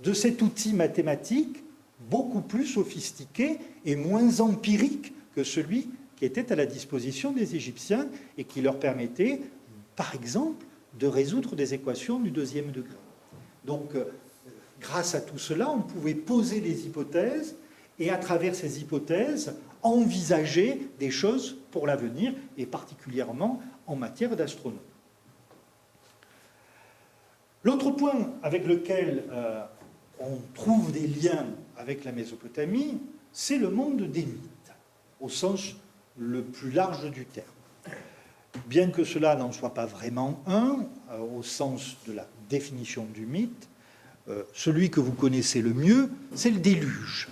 Speaker 1: de cet outil mathématique beaucoup plus sophistiqué et moins empirique que celui qui était à la disposition des Égyptiens et qui leur permettait, par exemple, de résoudre des équations du deuxième degré. Donc, grâce à tout cela, on pouvait poser des hypothèses et, à travers ces hypothèses, envisager des choses pour l'avenir, et particulièrement en matière d'astronomie. L'autre point avec lequel on trouve des liens avec la Mésopotamie, c'est le monde des mythes, au sens le plus large du terme. Bien que cela n'en soit pas vraiment un, au sens de la définition du mythe, celui que vous connaissez le mieux, c'est le déluge.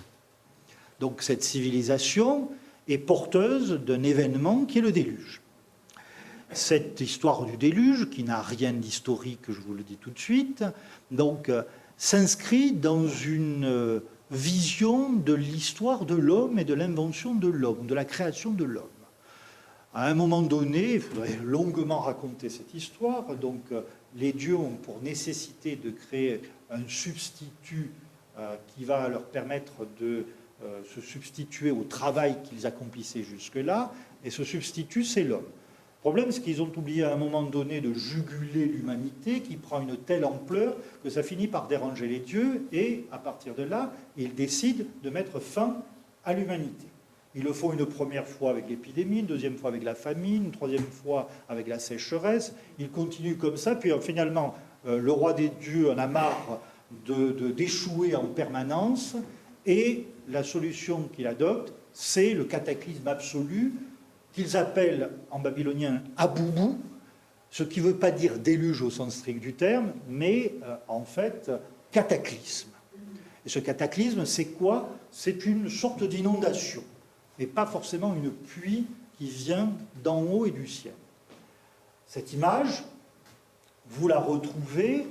Speaker 1: Donc cette civilisation est porteuse d'un événement qui est le déluge. Cette histoire du déluge, qui n'a rien d'historique, je vous le dis tout de suite, donc s'inscrit dans une vision de l'histoire de l'homme et de l'invention de l'homme, de la création de l'homme. À un moment donné, il faudrait longuement raconter cette histoire, donc les dieux ont pour nécessité de créer un substitut qui va leur permettre de se substituer au travail qu'ils accomplissaient jusque-là, et ce substitut, c'est l'homme. Le problème, c'est qu'ils ont oublié à un moment donné de juguler l'humanité, qui prend une telle ampleur que ça finit par déranger les dieux, et à partir de là, ils décident de mettre fin à l'humanité. Ils le font une première fois avec l'épidémie, une deuxième fois avec la famine, une troisième fois avec la sécheresse. Ils continuent comme ça, puis finalement, le roi des dieux en a marre d'échouer en permanence, et la solution qu'il adopte, c'est le cataclysme absolu, qu'ils appellent en babylonien Aboubou, ce qui ne veut pas dire déluge au sens strict du terme, mais en fait cataclysme. Et ce cataclysme, c'est quoi? C'est une sorte d'inondation, et pas forcément une pluie qui vient d'en haut et du ciel. Cette image, vous la retrouvez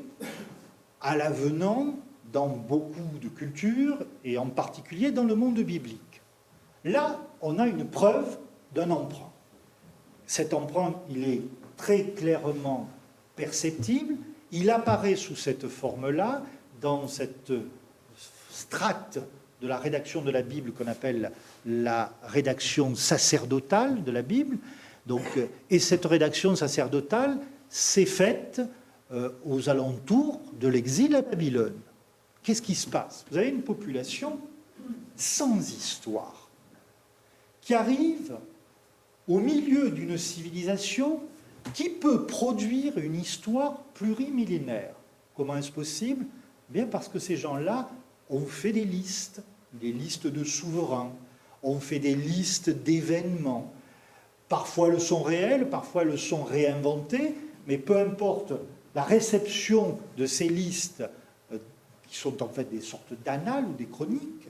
Speaker 1: à l'avenant dans beaucoup de cultures, et en particulier dans le monde biblique. Là, on a une preuve d'un emprunt. Cet emprunt, il est très clairement perceptible. Il apparaît sous cette forme-là, dans cette strate de la rédaction de la Bible qu'on appelle la rédaction sacerdotale de la Bible. Donc, et cette rédaction sacerdotale s'est faite aux alentours de l'exil à Babylone. Qu'est-ce qui se passe? Vous avez une population sans histoire qui arrive au milieu d'une civilisation qui peut produire une histoire plurimillénaire. Comment est-ce possible? Bien parce que ces gens-là ont fait des listes de souverains, ont fait des listes d'événements. Parfois elles sont réelles, parfois elles sont réinventées, mais peu importe, la réception de ces listes, qui sont en fait des sortes d'annales ou des chroniques,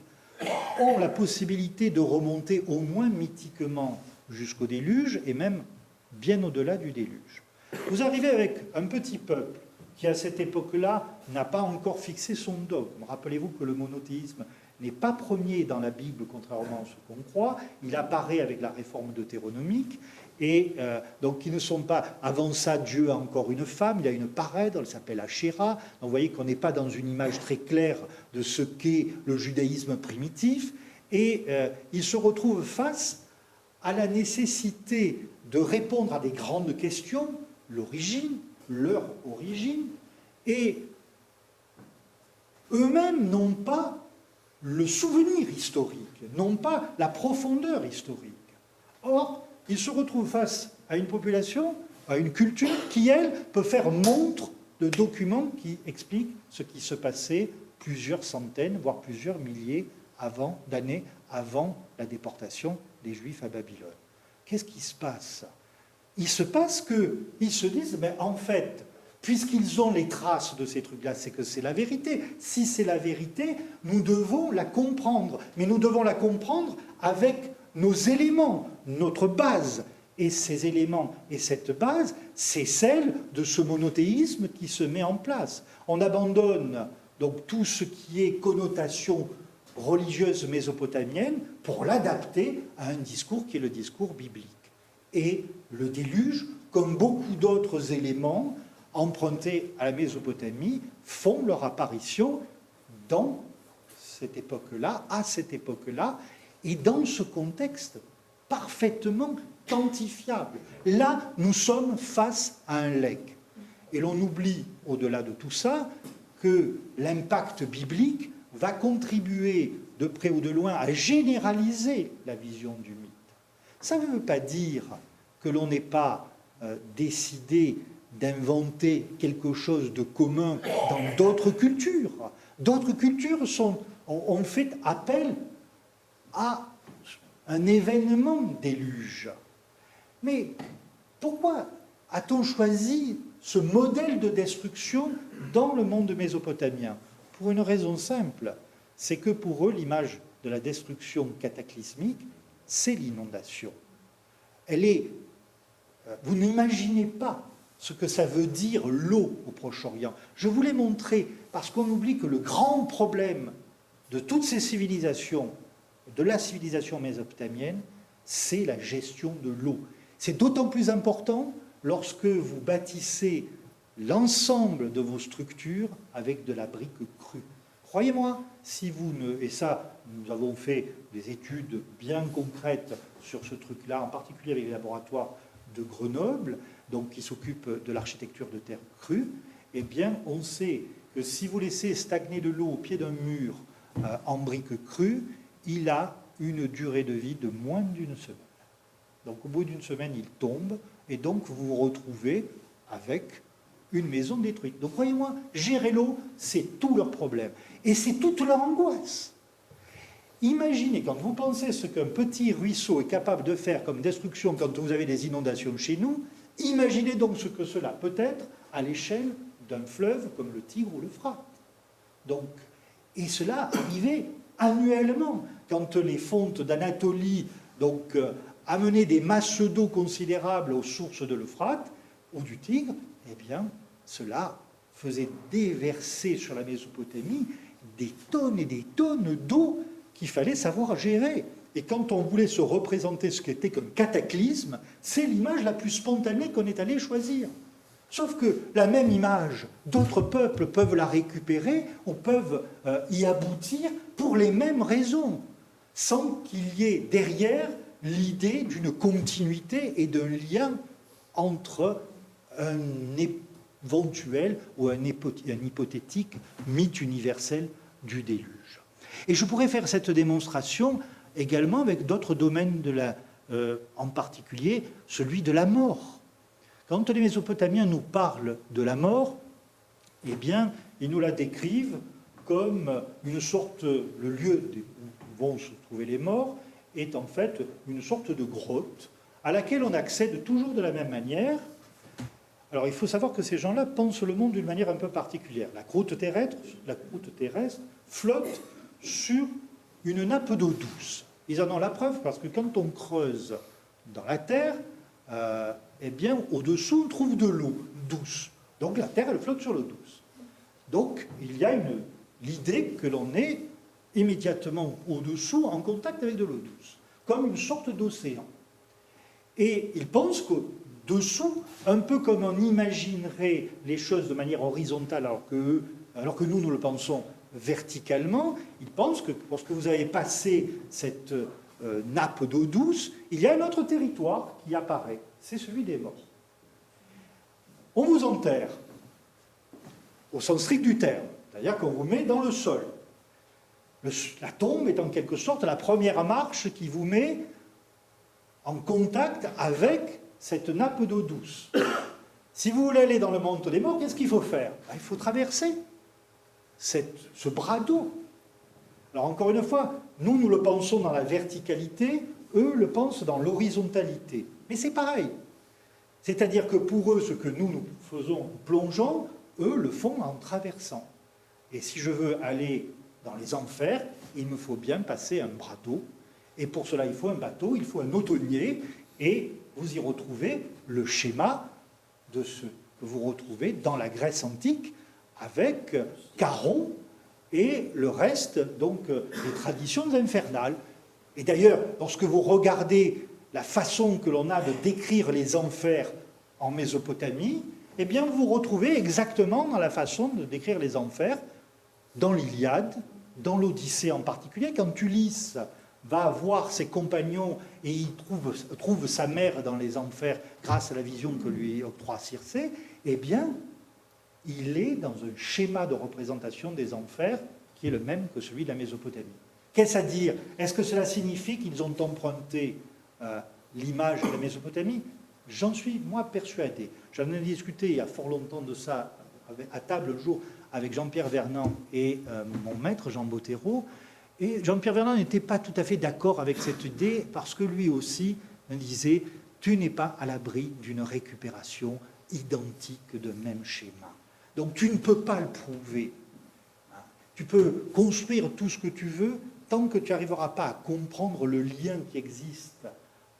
Speaker 1: ont la possibilité de remonter au moins mythiquement jusqu'au déluge, et même bien au-delà du déluge. Vous arrivez avec un petit peuple qui, à cette époque-là, n'a pas encore fixé son dogme. Rappelez-vous que le monothéisme n'est pas premier dans la Bible, contrairement à ce qu'on croit. Il apparaît avec la réforme deutéronomique, et donc ils ne sont pas, avant ça, Dieu a encore une femme, il a une parèdre, elle s'appelle Ashéra. Donc vous voyez qu'on n'est pas dans une image très claire de ce qu'est le judaïsme primitif, et ils se retrouvent face à la nécessité de répondre à des grandes questions, l'origine, leur origine, et eux-mêmes n'ont pas le souvenir historique, n'ont pas la profondeur historique. Or, ils se retrouvent face à une population, à une culture qui, elle, peut faire montre de documents qui expliquent ce qui se passait plusieurs centaines, voire plusieurs milliers d'années avant la déportation des Juifs à Babylone. Qu'est-ce qui se passe? Il se passe qu'ils se disent, mais en fait, puisqu'ils ont les traces de ces trucs-là, c'est que c'est la vérité. Si c'est la vérité, nous devons la comprendre. Mais nous devons la comprendre avec nos éléments, notre base. Et ces éléments et cette base, c'est celle de ce monothéisme qui se met en place. On abandonne donc tout ce qui est connotation religieuse mésopotamienne pour l'adapter à un discours qui est le discours biblique. Et le déluge comme beaucoup d'autres éléments empruntés à la Mésopotamie, font leur apparition dans cette époque-là, à cette époque-là, et dans ce contexte parfaitement quantifiable. Là, nous sommes face à un legs. Et l'on oublie, au-delà de tout ça, que l'impact biblique va contribuer de près ou de loin à généraliser la vision du mythe. Ça ne veut pas dire que l'on n'ait pas décidé d'inventer quelque chose de commun dans d'autres cultures. D'autres cultures ont fait appel à un événement déluge. Mais pourquoi a-t-on choisi ce modèle de destruction dans le monde mésopotamien? Pour une raison simple, c'est que pour eux, l'image de la destruction cataclysmique, c'est l'inondation. Vous n'imaginez pas ce que ça veut dire l'eau au Proche-Orient. Je vous l'ai montré parce qu'on oublie que le grand problème de toutes ces civilisations, de la civilisation mésopotamienne, c'est la gestion de l'eau. C'est d'autant plus important lorsque vous bâtissez l'ensemble de vos structures avec de la brique crue. Croyez-moi, si vous ne... Et ça, nous avons fait des études bien concrètes sur ce truc-là, en particulier avec les laboratoires de Grenoble, donc qui s'occupent de l'architecture de terre crue, eh bien, on sait que si vous laissez stagner de l'eau au pied d'un mur en brique crue, il a une durée de vie de moins d'une semaine. Donc, au bout d'une semaine, il tombe, et donc vous vous retrouvez avec une maison détruite. Donc, croyez-moi, gérer l'eau, c'est tout leur problème. Et c'est toute leur angoisse. Imaginez, quand vous pensez ce qu'un petit ruisseau est capable de faire comme destruction quand vous avez des inondations chez nous, imaginez donc ce que cela peut être à l'échelle d'un fleuve comme le Tigre ou l'Euphrate. Donc, et cela arrivait annuellement. Quand les fontes d'Anatolie amenaient des masses d'eau considérables aux sources de l'Euphrate ou du Tigre, eh bien, cela faisait déverser sur la Mésopotamie des tonnes et des tonnes d'eau qu'il fallait savoir gérer. Et quand on voulait se représenter ce qu'était qu'un cataclysme, c'est l'image la plus spontanée qu'on est allé choisir. Sauf que la même image, d'autres peuples peuvent la récupérer ou peuvent y aboutir pour les mêmes raisons, sans qu'il y ait derrière l'idée d'une continuité et d'un lien entre un éventuel ou un hypothétique mythe universel du déluge. Et je pourrais faire cette démonstration également avec d'autres domaines, en particulier celui de la mort. Quand les Mésopotamiens nous parlent de la mort, eh bien, ils nous la décrivent comme une sorte, le lieu où vont se trouver les morts est en fait une sorte de grotte à laquelle on accède toujours de la même manière. Alors, il faut savoir que ces gens-là pensent le monde d'une manière un peu particulière. La croûte terrestre flotte sur une nappe d'eau douce. Ils en ont la preuve parce que quand on creuse dans la terre, eh bien, au-dessous, on trouve de l'eau douce. Donc, la terre, elle flotte sur l'eau douce. Donc, il y a l'idée que l'on est immédiatement au-dessous, en contact avec de l'eau douce, comme une sorte d'océan. Et ils pensent qu'au-dessous, un peu comme on imaginerait les choses de manière horizontale, alors que nous le pensons verticalement, ils pensent que lorsque vous avez passé cette nappe d'eau douce, il y a un autre territoire qui apparaît, c'est celui des morts. On vous enterre, au sens strict du terme, c'est-à-dire qu'on vous met dans le sol. La tombe est en quelque sorte la première marche qui vous met en contact avec cette nappe d'eau douce. Si vous voulez aller dans le monde des morts, qu'est-ce qu'il faut faire? Il faut traverser ce bras d'eau. Alors encore une fois, nous le pensons dans la verticalité, eux le pensent dans l'horizontalité. Mais c'est pareil. C'est-à-dire que pour eux, ce que nous faisons en plongeant, eux le font en traversant. Et si je veux aller dans les enfers, il me faut bien passer un bras d'eau. Et pour cela, il faut un bateau, il faut un autonnier, et vous y retrouvez le schéma de ce que vous retrouvez dans la Grèce antique, avec Charon et le reste, donc, des traditions infernales. Et d'ailleurs, lorsque vous regardez la façon que l'on a de décrire les enfers en Mésopotamie, eh bien vous retrouvez exactement dans la façon de décrire les enfers, dans l'Iliade, dans l'Odyssée en particulier, quand Ulysse va voir ses compagnons et il trouve sa mère dans les enfers grâce à la vision que lui octroie Circé, eh bien, il est dans un schéma de représentation des enfers qui est le même que celui de la Mésopotamie. Qu'est-ce à dire? Est-ce que cela signifie qu'ils ont emprunté l'image de la Mésopotamie? J'en suis, moi, persuadé. J'en ai discuté il y a fort longtemps de ça à table le jour avec Jean-Pierre Vernant et mon maître Jean Bottero. Et Jean-Pierre Vernant n'était pas tout à fait d'accord avec cette idée parce que lui aussi me disait « tu n'es pas à l'abri d'une récupération identique de même schéma. Donc tu ne peux pas le prouver. Tu peux construire tout ce que tu veux tant que tu n'arriveras pas à comprendre le lien qui existe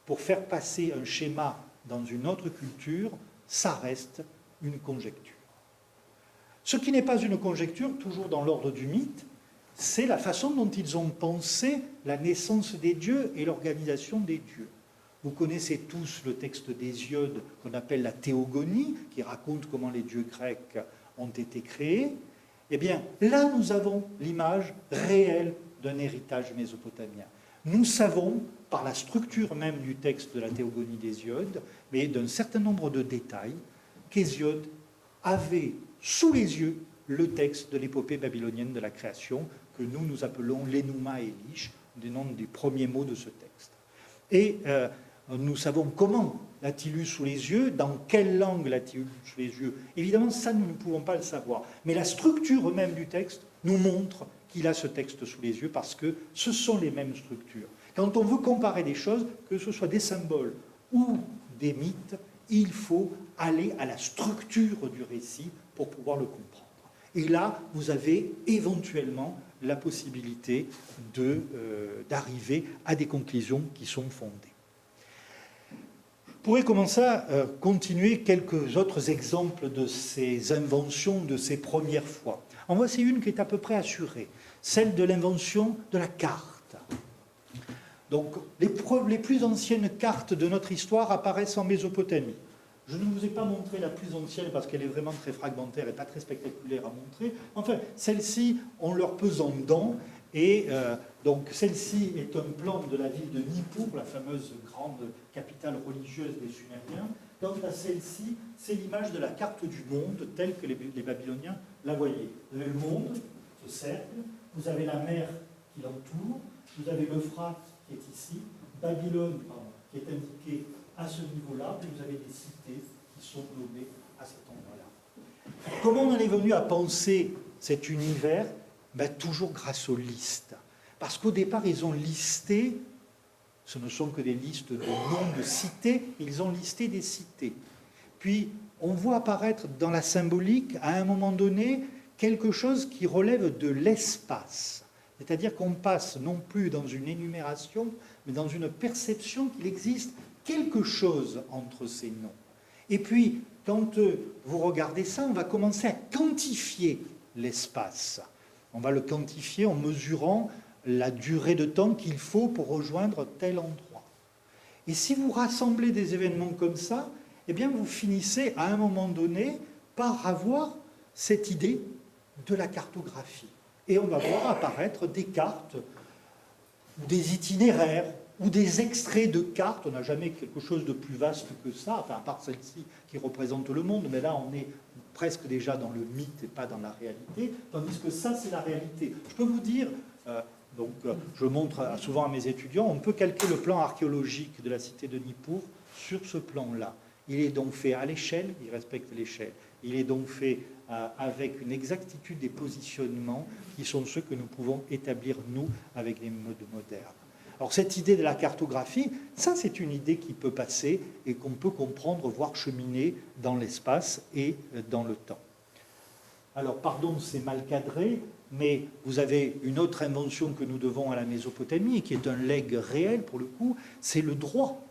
Speaker 1: pour faire passer un schéma dans une autre culture, ça reste une conjecture. Ce qui n'est pas une conjecture, toujours dans l'ordre du mythe, c'est la façon dont ils ont pensé la naissance des dieux et l'organisation des dieux. Vous connaissez tous le texte d'Hésiode qu'on appelle la Théogonie, qui raconte comment les dieux grecs ont été créés. Eh bien, là, nous avons l'image réelle d'un héritage mésopotamien. Nous savons, par la structure même du texte de la Théogonie d'Hésiode, mais d'un certain nombre de détails, qu'Hésiode avait sous les yeux le texte de l'épopée babylonienne de la création, que nous appelons l'Enuma Elish, du nom des premiers mots de ce texte. Et nous savons comment l'a-t-il eu sous les yeux, dans quelle langue l'a-t-il eu sous les yeux. Évidemment, ça, nous ne pouvons pas le savoir. Mais la structure même du texte nous montre qu'il a ce texte sous les yeux, parce que ce sont les mêmes structures. Quand on veut comparer des choses, que ce soit des symboles ou des mythes, il faut aller à la structure du récit pour pouvoir le comprendre. Et là, vous avez éventuellement la possibilité d'arriver à des conclusions qui sont fondées. Je pourrais commencer à continuer quelques autres exemples de ces inventions, de ces premières fois. En voici une qui est à peu près assurée, celle de l'invention de la carte. Donc, les plus anciennes cartes de notre histoire apparaissent en Mésopotamie. Je ne vous ai pas montré la plus ancienne parce qu'elle est vraiment très fragmentaire et pas très spectaculaire à montrer. Enfin, celle-ci, on leur pesant dedans. Et donc, celle-ci est un plan de la ville de Nippur, la fameuse grande capitale religieuse des Sumériens. Quant à celle-ci, c'est l'image de la carte du monde telle que les Babyloniens la voyaient. Vous avez le monde, ce cercle, vous avez la mer qui l'entoure, vous avez l'Euphrate qui est ici, Babylone, qui est indiquée à ce niveau-là, puis vous avez des cités qui sont nommées à cet endroit-là. Comment on en est venu à penser cet univers? Toujours grâce aux listes. Parce qu'au départ, ils ont listé, ce ne sont que des listes de noms de cités, ils ont listé des cités. Puis, on voit apparaître dans la symbolique, à un moment donné, quelque chose qui relève de l'espace. C'est-à-dire qu'on passe non plus dans une énumération, mais dans une perception qu'il existe quelque chose entre ces noms. Et puis, quand vous regardez ça, on va commencer à quantifier l'espace. On va le quantifier en mesurant la durée de temps qu'il faut pour rejoindre tel endroit. Et si vous rassemblez des événements comme ça, eh bien vous finissez à un moment donné par avoir cette idée de la cartographie. Et on va voir apparaître des cartes, ou des itinéraires, ou des extraits de cartes. On n'a jamais quelque chose de plus vaste que ça, enfin, à part celle-ci qui représente le monde, mais là on est presque déjà dans le mythe et pas dans la réalité, tandis que ça c'est la réalité. Je peux vous dire, je montre souvent à mes étudiants, on peut calquer le plan archéologique de la cité de Nippur sur ce plan-là. Il est donc fait à l'échelle, il respecte l'échelle, il est donc fait avec une exactitude des positionnements qui sont ceux que nous pouvons établir nous avec les modes modernes. Alors cette idée de la cartographie, ça c'est une idée qui peut passer et qu'on peut comprendre, voire cheminer dans l'espace et dans le temps. Alors pardon, c'est mal cadré, mais vous avez une autre invention que nous devons à la Mésopotamie et qui est un legs réel pour le coup, c'est le droit.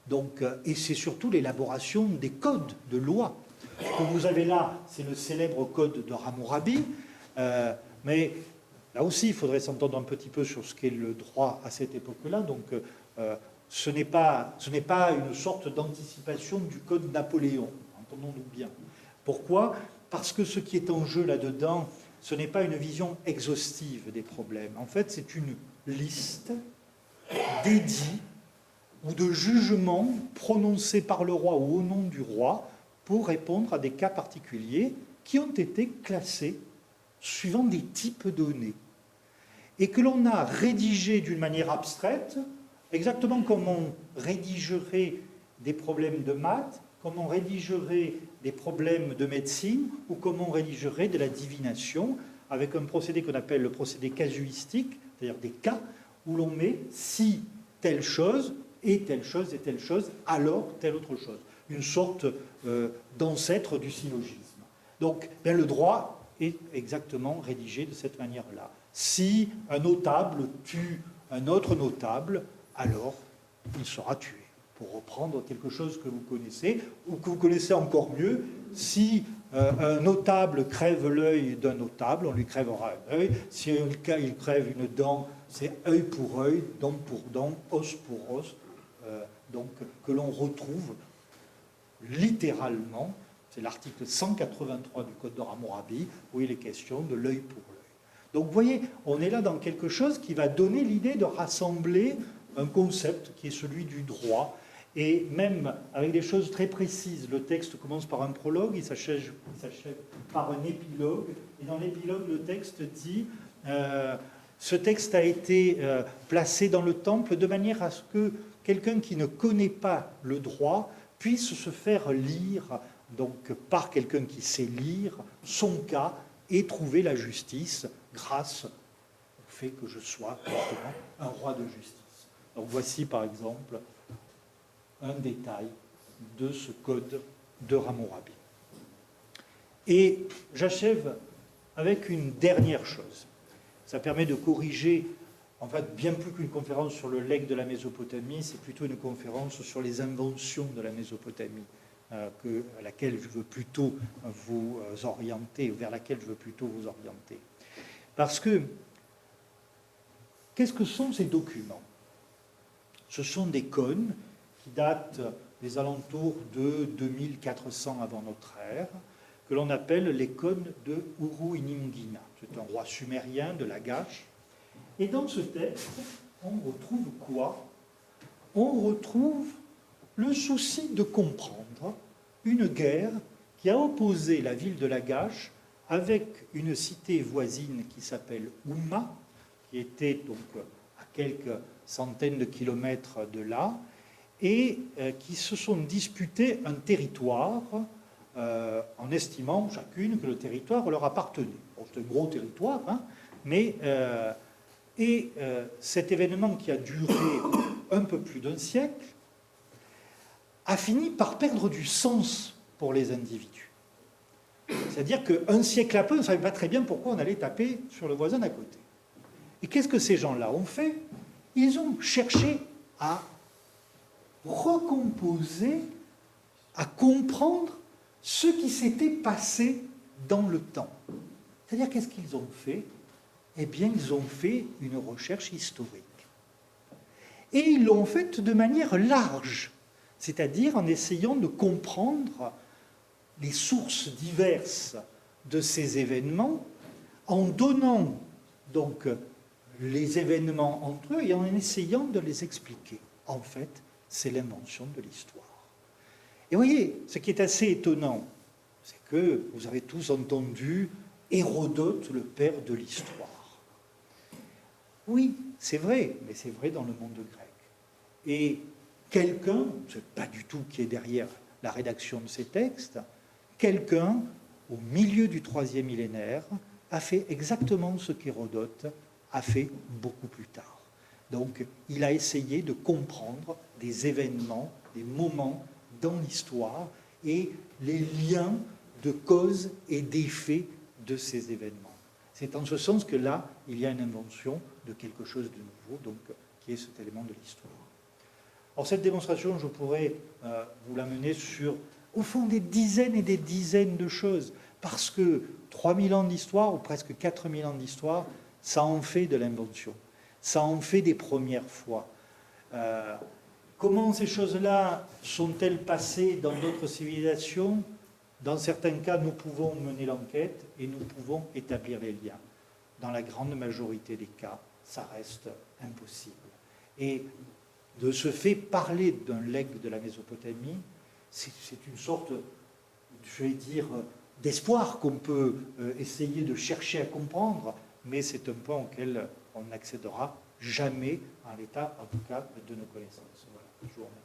Speaker 1: Donc, et c'est surtout l'élaboration des codes de loi. Ce que vous avez là, c'est le célèbre code de Hammurabi, mais là aussi, il faudrait s'entendre un petit peu sur ce qu'est le droit à cette époque-là. Donc, ce n'est pas une sorte d'anticipation du code Napoléon, entendons-nous bien. Pourquoi? Parce que ce qui est en jeu là-dedans, ce n'est pas une vision exhaustive des problèmes. En fait, c'est une liste d'édits ou de jugements prononcés par le roi ou au nom du roi pour répondre à des cas particuliers qui ont été classés suivant des types donnés et que l'on a rédigés d'une manière abstraite, exactement comme on rédigerait des problèmes de maths, comme on rédigerait des problèmes de médecine ou comme on rédigerait de la divination avec un procédé qu'on appelle le procédé casuistique, c'est-à-dire des cas où l'on met si telle chose et telle chose et telle chose, alors telle autre chose. Une sorte d'ancêtre du syllogisme. Donc, bien, le droit est exactement rédigé de cette manière-là. Si un notable tue un autre notable, alors il sera tué. Pour reprendre quelque chose que vous connaissez, ou que vous connaissez encore mieux, si un notable crève l'œil d'un notable, on lui crèvera un œil. Si il crève une dent, c'est œil pour œil, dent pour dent, os pour os. Donc, que l'on retrouve littéralement, c'est l'article 183 du Code de Hammurabi, où il est question de l'œil pour l'œil. Donc, vous voyez, on est là dans quelque chose qui va donner l'idée de rassembler un concept qui est celui du droit, et même avec des choses très précises. Le texte commence par un prologue, il s'achève par un épilogue, et dans l'épilogue, le texte dit ce texte a été placé dans le temple de manière à ce que quelqu'un qui ne connaît pas le droit puisse se faire lire, donc par quelqu'un qui sait lire, son cas et trouver la justice grâce au fait que je sois justement un roi de justice. Donc voici par exemple un détail de ce code de Hammurabi. Et j'achève avec une dernière chose. Ça permet de corriger, en fait, bien plus qu'une conférence sur le legs de la Mésopotamie, c'est plutôt une conférence sur les inventions de la Mésopotamie à laquelle je veux plutôt vous orienter, vers laquelle je veux plutôt vous orienter. Parce que, qu'est-ce que sont ces documents? Ce sont des cônes qui datent des alentours de 2400 avant notre ère, que l'on appelle les cônes de Uru-Inimgina. C'est un roi sumérien de Lagash. Et dans ce texte, on retrouve quoi? On retrouve le souci de comprendre une guerre qui a opposé la ville de Lagash avec une cité voisine qui s'appelle Umma, qui était donc à quelques centaines de kilomètres de là, et qui se sont disputés un territoire en estimant chacune que le territoire leur appartenait. Bon, c'est un gros territoire, hein, mais cet événement qui a duré un peu plus d'un siècle a fini par perdre du sens pour les individus. C'est-à-dire qu'un siècle après, on ne savait pas très bien pourquoi on allait taper sur le voisin d'à côté. Et qu'est-ce que ces gens-là ont fait? Ils ont cherché à recomposer, à comprendre ce qui s'était passé dans le temps. C'est-à-dire, qu'est-ce qu'ils ont fait? Eh bien, ils ont fait une recherche historique. Et ils l'ont faite de manière large, c'est-à-dire en essayant de comprendre les sources diverses de ces événements, en donnant donc les événements entre eux et en essayant de les expliquer. En fait, c'est l'invention de l'histoire. Et vous voyez, ce qui est assez étonnant, c'est que vous avez tous entendu Hérodote, le père de l'histoire. Oui, c'est vrai, mais c'est vrai dans le monde grec. Et quelqu'un, je ne sais pas du tout qui est derrière la rédaction de ces textes, quelqu'un, au milieu du IIIe millénaire, a fait exactement ce qu'Hérodote a fait beaucoup plus tard. Donc, il a essayé de comprendre des événements, des moments dans l'histoire et les liens de cause et d'effet de ces événements. C'est en ce sens que là, il y a une invention de quelque chose de nouveau, donc, qui est cet élément de l'histoire. Alors, cette démonstration, je pourrais vous l'amener sur, au fond, des dizaines et des dizaines de choses, parce que 3000 ans d'histoire, ou presque 4000 ans d'histoire, ça en fait de l'invention. Ça en fait des premières fois. Comment ces choses-là sont-elles passées dans d'autres civilisations? Dans certains cas, nous pouvons mener l'enquête et nous pouvons établir les liens. Dans la grande majorité des cas, ça reste impossible. Et de ce fait, parler d'un legs de la Mésopotamie, c'est une sorte, je vais dire, d'espoir qu'on peut essayer de chercher à comprendre, mais c'est un point auquel on n'accédera jamais en l'état, en tout cas, de nos connaissances. Voilà, je vous remercie.